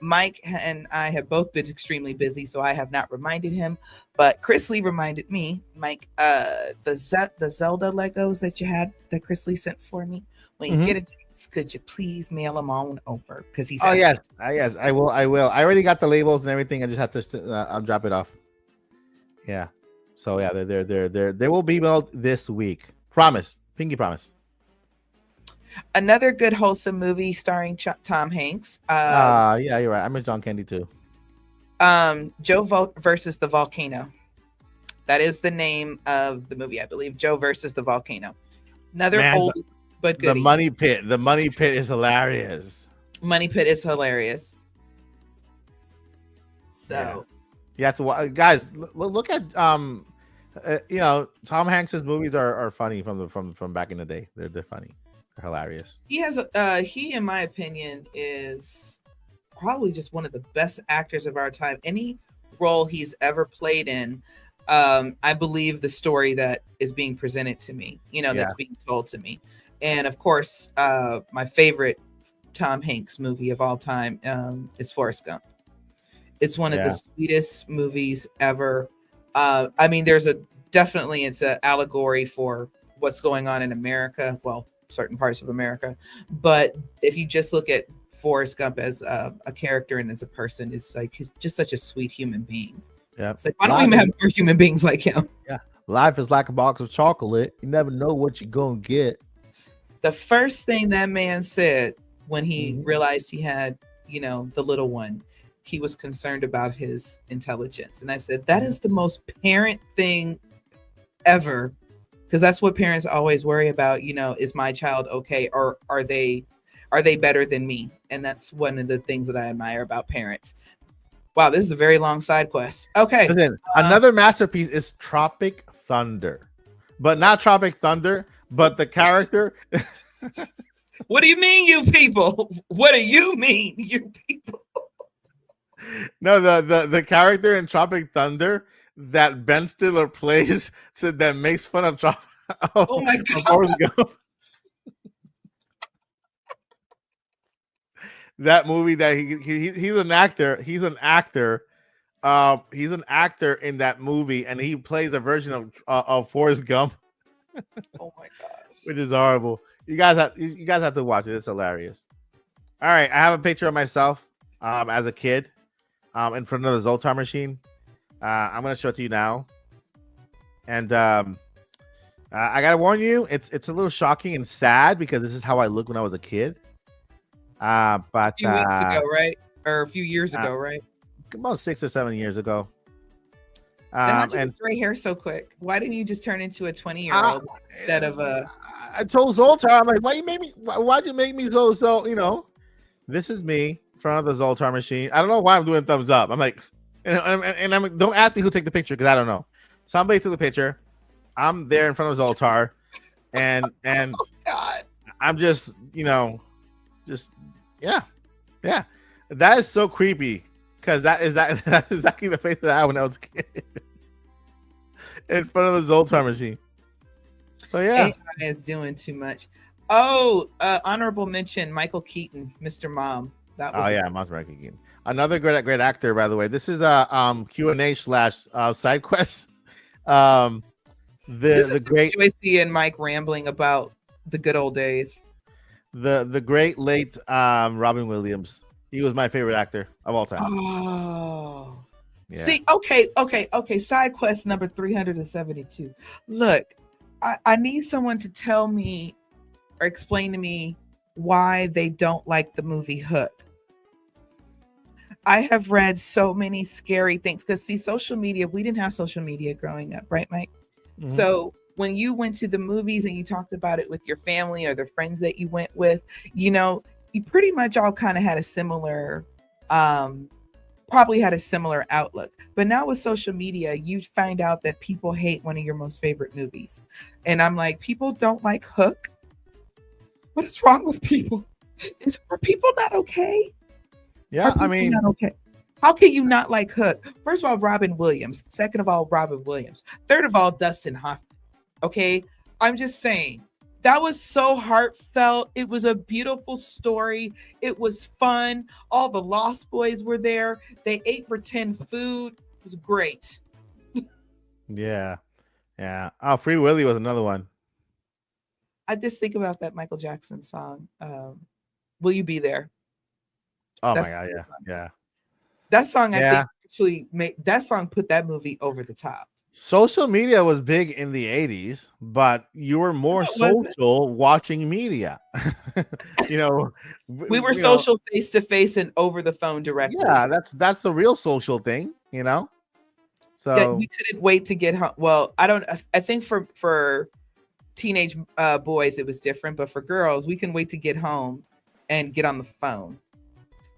Mike and I have both been extremely busy, so I have not reminded him. But Chris Lee reminded me, Mike, the Zelda Legos that you had that Chris Lee sent for me. When you get a chance, could you please mail them on over? Because he's yes, I will. I already got the labels and everything. I just have to drop it off. Yeah. So yeah, they will be mailed this week. Promise, pinky promise. Another good wholesome movie starring Tom Hanks. Yeah, you're right. I miss John Candy too. Joe versus the Volcano. That is the name of the movie, I believe. Joe versus the Volcano. Another old but good. The Money Pit. The Money Pit is hilarious. Money Pit is hilarious. So, yeah. So guys, look at You know, Tom Hanks's movies are funny from back in the day. They're funny. They're hilarious. He has he, in my opinion, is probably just one of the best actors of our time. Any role he's ever played in, I believe the story that is being presented to me, that's being told to me. And of course, my favorite Tom Hanks movie of all time is Forrest Gump. It's one of the sweetest movies ever. I mean, definitely it's an allegory for what's going on in America. Well, certain parts of America. But if you just look at Forrest Gump as a character and as a person, it's like he's just such a sweet human being. Yeah. It's like, why don't we have more human beings like him? Yeah. Life is like a box of chocolate. You never know what you're going to get. The first thing that man said when he realized he had, the little one, he was concerned about his intelligence. And I said, that is the most parent thing ever. Because that's what parents always worry about, is my child okay? Or are they better than me? And that's one of the things that I admire about parents. Wow, this is a very long side quest. Okay. Listen, another masterpiece is Tropic Thunder. But not Tropic Thunder, but the character. What do you mean, you people? What do you mean, you people? No, the character in Tropic Thunder that Ben Stiller plays, said that makes fun of oh my God. That movie that he's an actor. He's an actor. He's an actor in that movie, and he plays a version of Forrest Gump. Oh my gosh. Which is horrible. You guys have to watch it. It's hilarious. All right, I have a picture of myself as a kid in front of the Zoltar machine. I'm gonna show it to you now. And I gotta warn you, it's a little shocking and sad because this is how I looked when I was a kid. But a few weeks ago, right? Or a few years ago, right? About 6 or 7 years ago. How'd you get gray hair so quick? Why didn't you just turn into a 20-year-old instead of a? I told Zoltar, I'm like, why'd you make me so? This is me in front of the Zoltar machine. I don't know why I'm doing thumbs up. I'm like, and I'm don't ask me who took the picture because I don't know. Somebody took the picture. I'm there in front of Zoltar, and oh God. I'm just yeah. That is so creepy because that's exactly the face that I had when I was a kid in front of the Zoltar machine. So yeah, AI is doing too much. Oh, honorable mention: Michael Keaton, Mr. Mom. That was Michael Keaton, another great actor, by the way. This is a Q&A / side quest. The great Joycey and Mike rambling about the good old days. The great late Robin Williams. He was my favorite actor of all time. Oh, yeah. See, okay. Side quest number 372. Look, I need someone to tell me or explain to me why they don't like the movie Hook. I have read so many scary things because social media, we didn't have social media growing up, right, Mike? Mm-hmm. So when you went to the movies and you talked about it with your family or the friends that you went with, you pretty much all kind of had a similar, probably had a similar outlook. But now with social media, you find out that people hate one of your most favorite movies. And I'm like, people don't like Hook? What is wrong with people? Are people not okay? Yeah, I mean, not okay. How can you not like Hook? First of all, Robin Williams. Second of all, Robin Williams. Third of all, Dustin Hoffman. Okay, I'm just saying that was so heartfelt. It was a beautiful story. It was fun. All the Lost Boys were there. They ate pretend food. It was great. Yeah. Oh, Free Willy was another one. I just think about that Michael Jackson song. Will You Be There? Oh my God, yeah. That song, I think, actually that song put that movie over the top. Social media was big in the 80s, but you were more social watching media. We were social face to face and over the phone directly. Yeah, that's the real social thing, So yeah, we couldn't wait to get home. Well, I think for teenage boys it was different, but for girls, we can wait to get home and get on the phone.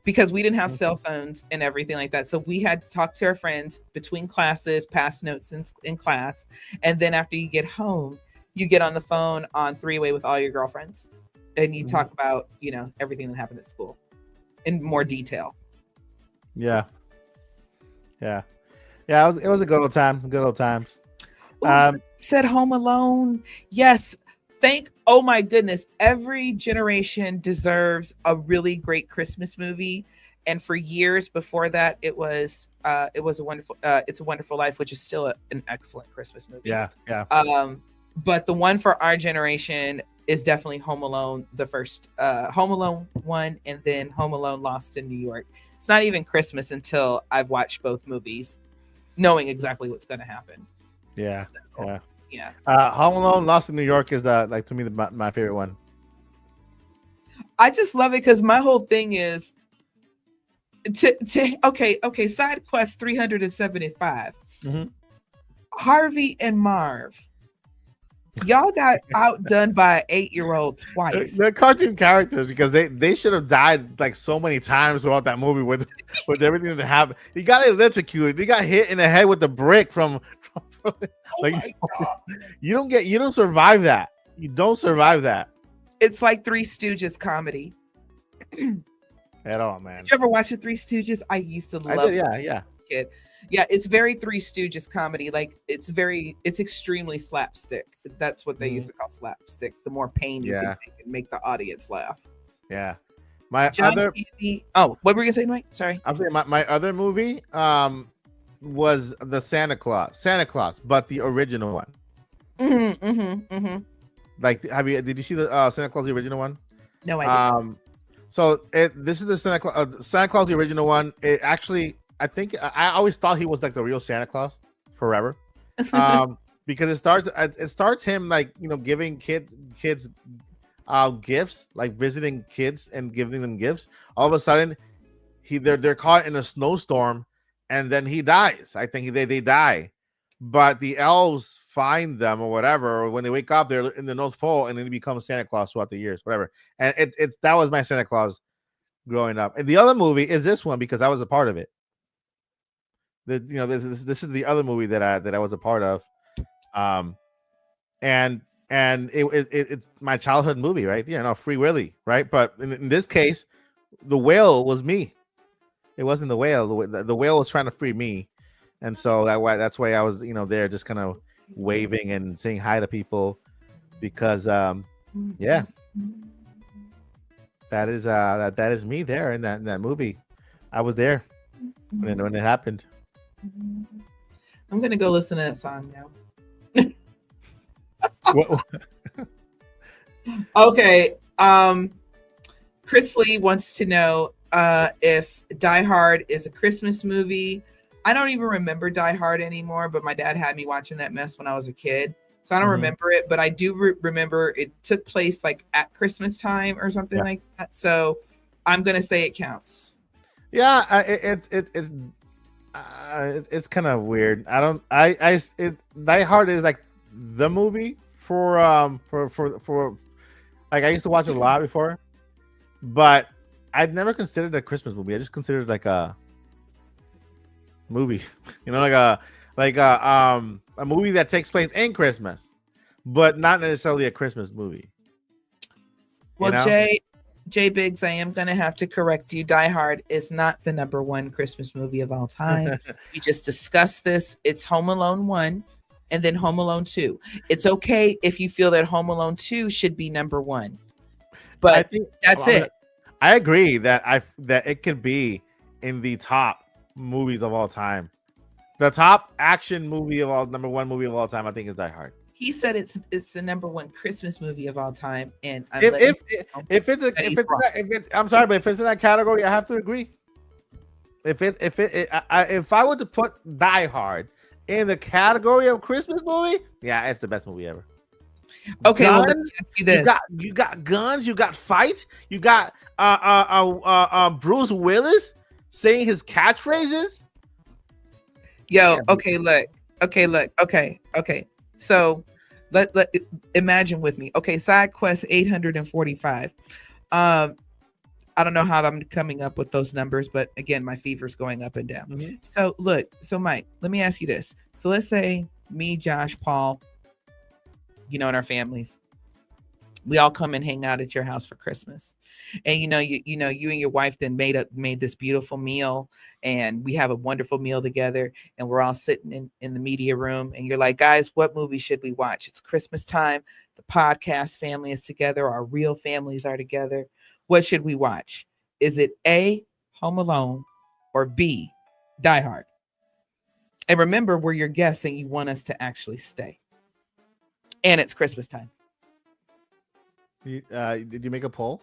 because we didn't have cell phones and everything like that. So we had to talk to our friends between classes, pass notes in class. And then after you get home, you get on the phone on three-way with all your girlfriends and you talk about, everything that happened at school in more detail. Yeah. Yeah. Yeah. It was a good old time. Good old times. Said Home Alone. Yes. Oh my goodness. Every generation deserves a really great Christmas movie. And for years before that, it was a wonderful, It's a Wonderful Life, which is still an excellent Christmas movie. Yeah. Yeah. But the one for our generation is definitely Home Alone, the first Home Alone 1, and then Home Alone Lost in New York. It's not even Christmas until I've watched both movies, knowing exactly what's going to happen. Yeah. So, yeah. Home Alone Lost in New York is to me my favorite one. I just love it because my whole thing is okay. Side quest 375. Harvey and Marv. Y'all got outdone by an 8-year-old twice. They're cartoon characters because they should have died like so many times throughout that movie with everything that happened. He got electrocuted. He got hit in the head with the brick from like you don't survive that. You don't survive that. It's like Three Stooges comedy. At all, man. Did you ever watch the Three Stooges? I used to love it. Yeah. Kid. Yeah, it's very Three Stooges comedy. Like it's extremely slapstick. That's what they used to call slapstick. The more pain you can take and make the audience laugh. Yeah. What were you gonna say, Mike? Sorry. I'm saying my other movie was the Santa Claus, but the original one. Like, did you see the Santa Claus the original one? No, I didn't. So this is the Santa Claus the original one. It actually, I think I always thought he was like the real Santa Claus forever, because it starts him like giving kids gifts, like visiting kids and giving them gifts. All of a sudden, they're caught in a snowstorm, and then he dies. I think they die, but the elves find them or whatever. Or when they wake up, they're in the North Pole, and then he becomes Santa Claus throughout the years, whatever. And that was my Santa Claus growing up. And the other movie is this one because I was a part of it. This is the other movie that I was a part of, and it's my childhood movie, right? Free Willy, right? But in this case, the whale was me. It wasn't the whale. The whale was trying to free me, and so that's why I was there, just kind of waving and saying hi to people, because that is me there in that movie. I was there when it happened. I'm gonna go listen to that song now. Okay. Chris Lee wants to know if Die Hard is a Christmas movie. I don't even remember Die Hard anymore, but my dad had me watching that mess when I was a kid, so I don't remember it. But I do remember it took place like at Christmas time or something like that. So I'm gonna say it counts. Yeah, it's kind of weird. Die Hard is like the movie for like, I used to watch it a lot before, but I'd never considered it a Christmas movie. I just considered it like a movie, like a movie that takes place in Christmas, but not necessarily a Christmas movie. Well, Jay Biggs, I am going to have to correct you. Die Hard is not the #1 Christmas movie of all time. We just discussed this. It's Home Alone 1 and then Home Alone 2. It's okay if you feel that Home Alone 2 should be #1. But I think that's it. I agree that it could be in the top movies of all time. The top action movie of all, #1 movie of all time, I think, is Die Hard. He said it's the #1 Christmas movie of all time, and I'm sorry, but if it's in that category, I have to agree. If I were to put Die Hard in the category of Christmas movie, yeah, it's the best movie ever. Okay, guns, well, let me ask you this: you got guns, you got fights, you got Bruce Willis saying his catchphrases. Yo, okay, look. So let imagine with me. Okay, side quest 845. I don't know how I'm coming up with those numbers, but again, my fever's going up and down. Mhm. So look, so Mike, let me ask you this. So let's say me, Josh, Paul, and our families, we all come and hang out at your house for Christmas. And you and your wife then made this beautiful meal, and we have a wonderful meal together, and we're all sitting in the media room, and you're like, guys, what movie should we watch? It's Christmas time. The podcast family is together, our real families are together. What should we watch? Is it A, Home Alone, or B, Die Hard? And remember, we're your guests and you want us to actually stay. And it's Christmas time. Did you make a poll?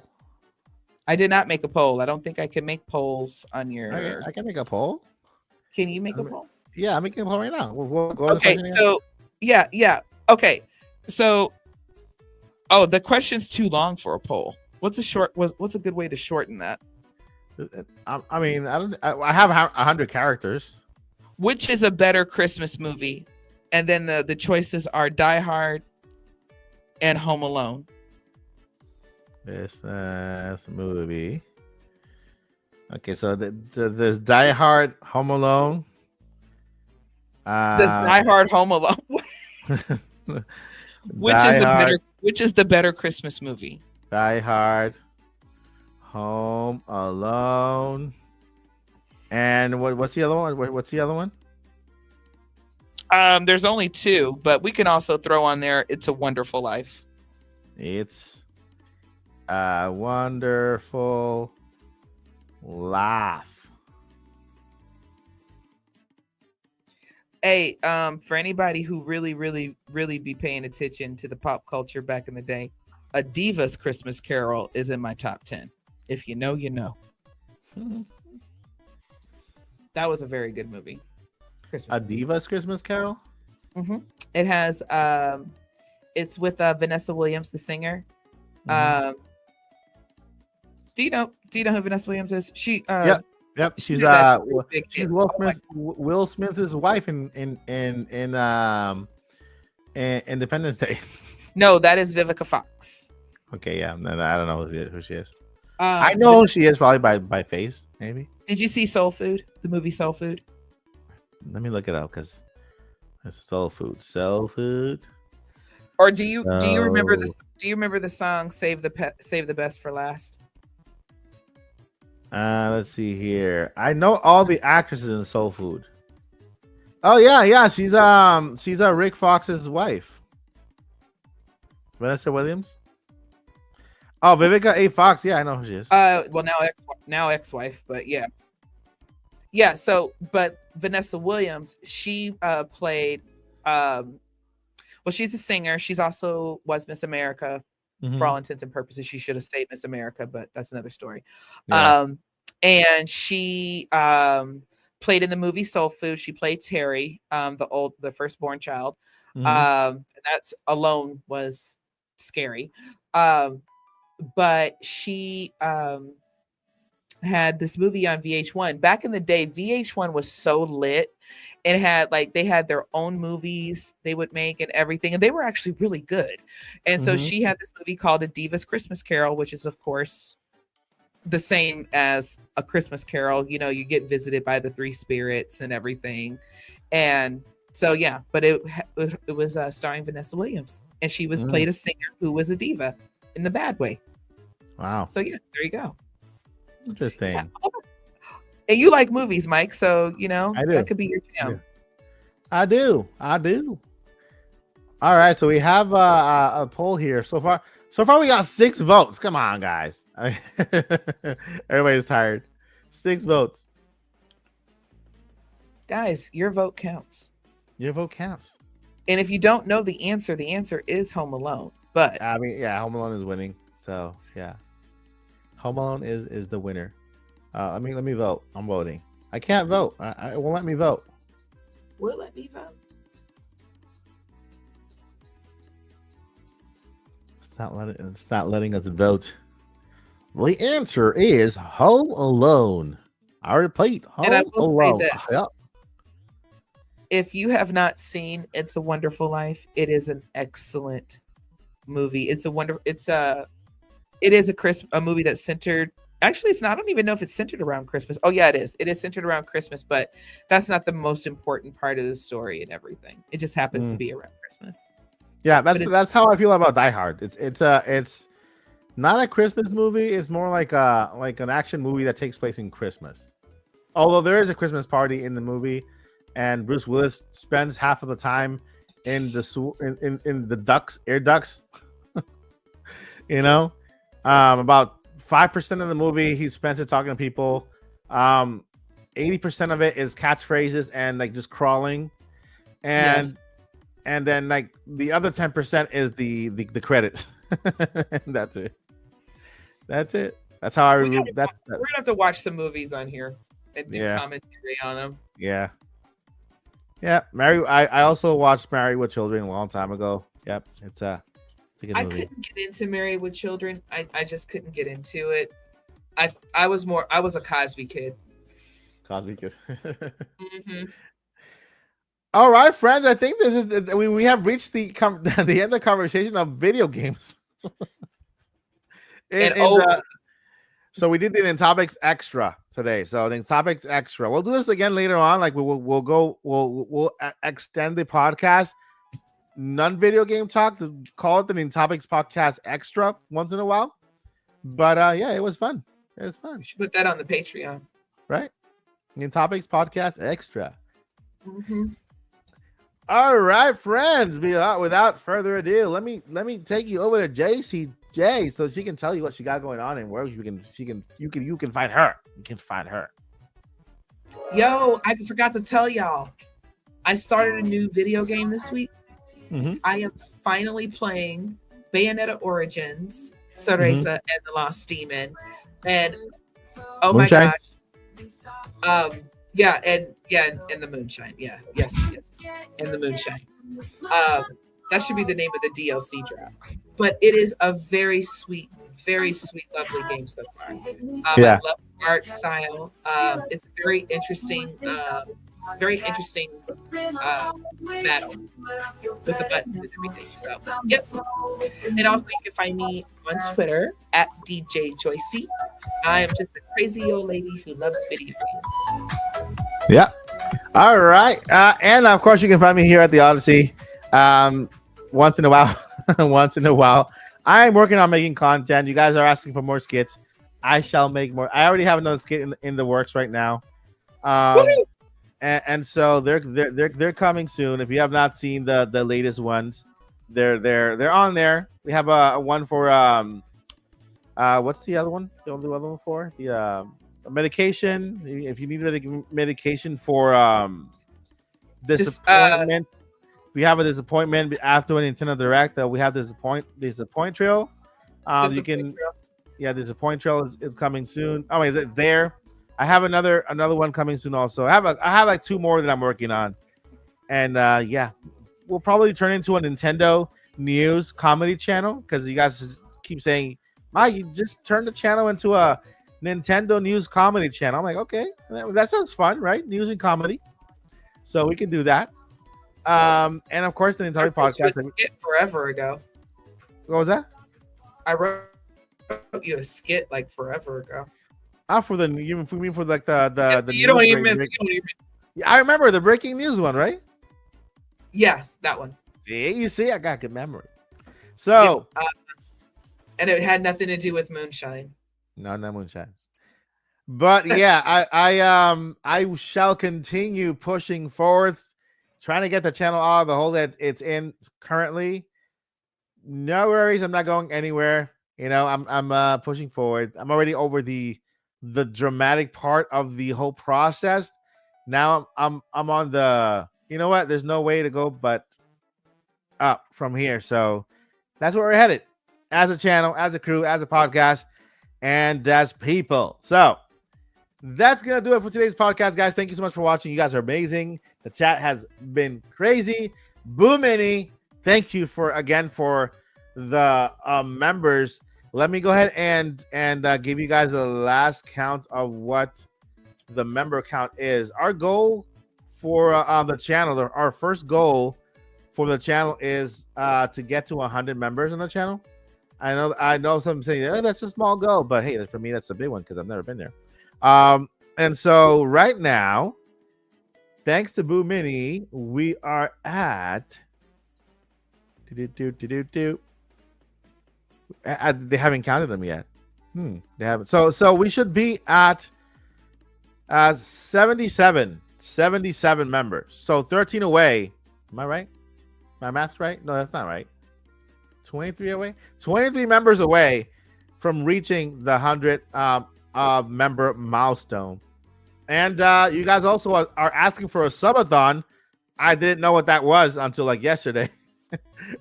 I did not make a poll. I don't think I can make polls on your. I can make a poll. Can you make a poll? Yeah, I'm making a poll right now. Okay, so yeah. Okay, so the question's too long for a poll. What's a good way to shorten that? I mean, I have 100 characters. Which is a better Christmas movie? And then the choices are Die Hard and Home Alone. This movie. Okay, so there's Die Hard, Home Alone. Does Die Hard, Home Alone? Which is the better Christmas movie? Die Hard, Home Alone, and what's the other one? What's the other one? There's only two, but we can also throw on there It's a Wonderful Life. It's a Wonderful Life. Hey, for anybody who really be paying attention to the pop culture back in the day, A Diva's Christmas Carol is in my top 10. If you know, you know. That was a very good movie. A Diva's Christmas Carol? Mm-hmm. It has, it's with Vanessa Williams, the singer. Mm-hmm. Do you know who Vanessa Williams is? She, Yep. She's she's Will Smith's wife in Independence Day. No, that is Vivica Fox. Okay, yeah. No, I don't know who she is. I know who she is probably by face, maybe. Did you see Soul Food? The movie Soul Food? Let me look it up because it's Soul Food. Soul Food. Or do you remember this? Do you remember the song Save the Best for Last? Let's see here. I know all the actresses in Soul Food. Oh yeah. She's Rick Fox's wife. Vanessa Williams. Oh, Vivica A. Fox. Yeah, I know who she is. Well, now ex-wife, but yeah. So, but Vanessa Williams, she played. Well, she's a singer. She's also was Miss America. Mm-hmm. For all intents and purposes. She should have stayed Miss America, but that's another story. Yeah. And she played in the movie Soul Food. She played Terry, the firstborn child. Mm-hmm. That's alone was scary. But she had this movie on VH1. Back in the day, VH1 was so lit. It had they had their own movies they would make and everything, and they were actually really good. And so she had this movie called A Diva's Christmas Carol, which is of course the same as A Christmas Carol. You know, you get visited by the three spirits and everything. And so yeah, but it was starring Vanessa Williams, and she was played a singer who was a diva in the bad way. Wow. So yeah, there you go. Interesting. Yeah. And you like movies, Mike, so that could be your jam. I do. All right, so we have a poll here. So far we got 6 votes. Come on, guys. Everybody's tired. 6 votes. Guys, your vote counts. Your vote counts. And if you don't know the answer is Home Alone. But I mean, yeah, Home Alone is winning. So yeah, Home Alone is the winner. Let me vote. I'm voting. I can't vote. It won't let me vote. Will it let me vote? It's not letting us vote. The answer is Home Alone. I repeat, Home Alone. Yep. If you have not seen It's a Wonderful Life, it is an excellent movie. It is a movie that's centered Actually, it's not. I don't even know if it's centered around Christmas. Oh yeah, it is. It is centered around Christmas, but that's not the most important part of the story and everything. It just happens to be around Christmas. Yeah, But that's how I feel about Die Hard. It's not a Christmas movie. It's more like an action movie that takes place in Christmas. Although there is a Christmas party in the movie, and Bruce Willis spends half of the time in the air ducts. You know, about 5% of the movie he spends it talking to people. 80% of it is catchphrases and like just crawling, and then like the other 10% is the credits. And that's it. That's how I remove that. We're gonna have to watch some movies on here and do commentary on them. Yeah. I also watched Married with Children a long time ago. Yep, it's a good movie. I couldn't get into Married with Children. I just couldn't get into it. I was a Cosby kid. Cosby kid. Mm-hmm. All right, friends. I think this is we have reached the end of the conversation of video games. So we did the Nintopics Extra today. So Nintopics Extra. We'll do this again later on. Like we'll extend the podcast. Non-video game talk. To call it the Nintopics Podcast Extra once in a while. But yeah, it was fun. It was fun. You should put that on the Patreon. Right? Nintopics Podcast Extra. Mm-hmm. All right, friends. Without further ado, let me take you over to JCJ so she can tell you what she got going on and where you can find her. You can find her. Yo, I forgot to tell y'all. I started a new video game this week. Mm-hmm. I am finally playing Bayonetta Origins, Cereza, and the Lost Demon. And oh Moonshine? my gosh. And the Moonshine. Yes. And the Moonshine. That should be the name of the DLC drop. But it is a very sweet, lovely game so far. I love the art style. It's very interesting. Very interesting battle with the buttons and everything. So, yep. And also, you can find me on Twitter at DJ Joycey. I am just a crazy old lady who loves video games. Yeah. All right. And of course, you can find me here at the Odyssey. Once in a while. I am working on making content. You guys are asking for more skits. I shall make more. I already have another skit in the works right now. And so they're coming soon. If you have not seen the latest ones, they're on there. We have a one for what's the other one? The only other one for the medication. If you need medication for disappointment, we have a disappointment after a Nintendo Direct. We have disappoint trail. Disappoint trail is coming soon. Oh, it's there. I have another one coming soon also. I have like two more that I'm working on. And we'll probably turn into a Nintendo news comedy channel because you guys keep saying, Mike, you just turned the channel into a Nintendo news comedy channel. I'm like, okay, that sounds fun, right? News and comedy. So we can do that. And of course the Nintopics podcast. A skit forever ago. What was that? I wrote you a skit like forever ago. For the you don't even. I remember the breaking news one, right? Yes, that one. You see, I got good memory. So, and it had nothing to do with Moonshine. No moonshines. But yeah, I shall continue pushing forth, trying to get the channel out of the hole that it's in currently. No worries, I'm not going anywhere. You know, I'm pushing forward. I'm already over the dramatic part of the whole process. Now I'm on the, you know what? There's no way to go but up from here. So that's where we're headed as a channel, as a crew, as a podcast, and as people. So that's going to do it for today's podcast, guys. Thank you so much for watching. You guys are amazing. The chat has been crazy. Boomini, thank you for the members. Let me go ahead and give you guys the last count of what the member count is. Our goal for the channel, our first goal for the channel is to get to 100 members on the channel. I know some saying, oh, that's a small goal, but hey, for me, that's a big one because I've never been there. And so right now, thanks to Boo Mini, we are at they haven't counted them yet. They haven't. So we should be at 77 members. So 13 away. Am I right? My math's right? No, that's not right. 23 away. 23 members away from reaching the 100 member milestone. And you guys also are asking for a subathon. I didn't know what that was until like yesterday.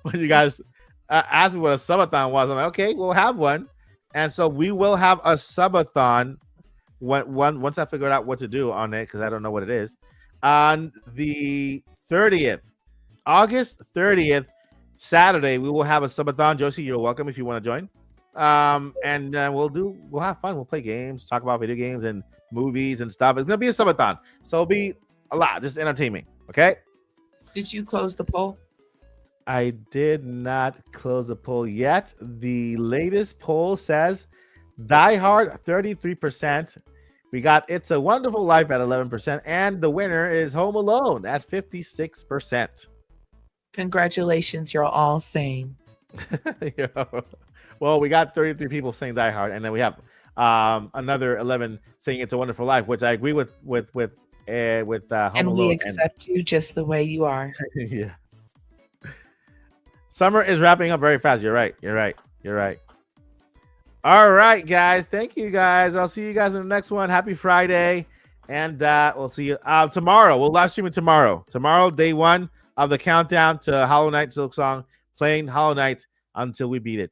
When you guys asked me what a subathon was, I'm like, okay, we'll have one. And so we will have a subathon once I figure out what to do on it, because I don't know what it is. On the 30th, August 30th, Saturday, we will have a subathon. Josie, you're welcome if you want to join. And we'll have fun. We'll play games, talk about video games and movies and stuff. It's gonna be a subathon, so it'll be a lot, just entertainment. Okay. Did you close the poll? I did not close the poll yet. The latest poll says Die Hard 33%. We got It's a Wonderful Life at 11%, and the winner is Home Alone at 56%. Congratulations, you're all sane. Well, we got 33 people saying Die Hard, and then we have another 11 saying It's a Wonderful Life, which I agree with Home And Alone. we accept you just the way you are. Yeah. Summer is wrapping up very fast. You're right. All right, guys. Thank you, guys. I'll see you guys in the next one. Happy Friday. And we'll see you tomorrow. We'll live stream it tomorrow. Tomorrow, day 1 of the countdown to Hollow Knight Silksong, playing Hollow Knight until we beat it.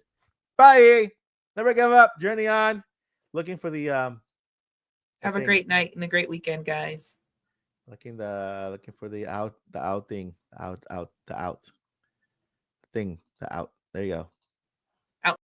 Bye. Never give up. Journey on. Looking for the Have a great night and a great weekend, guys. looking for the out thing. There you go. Out.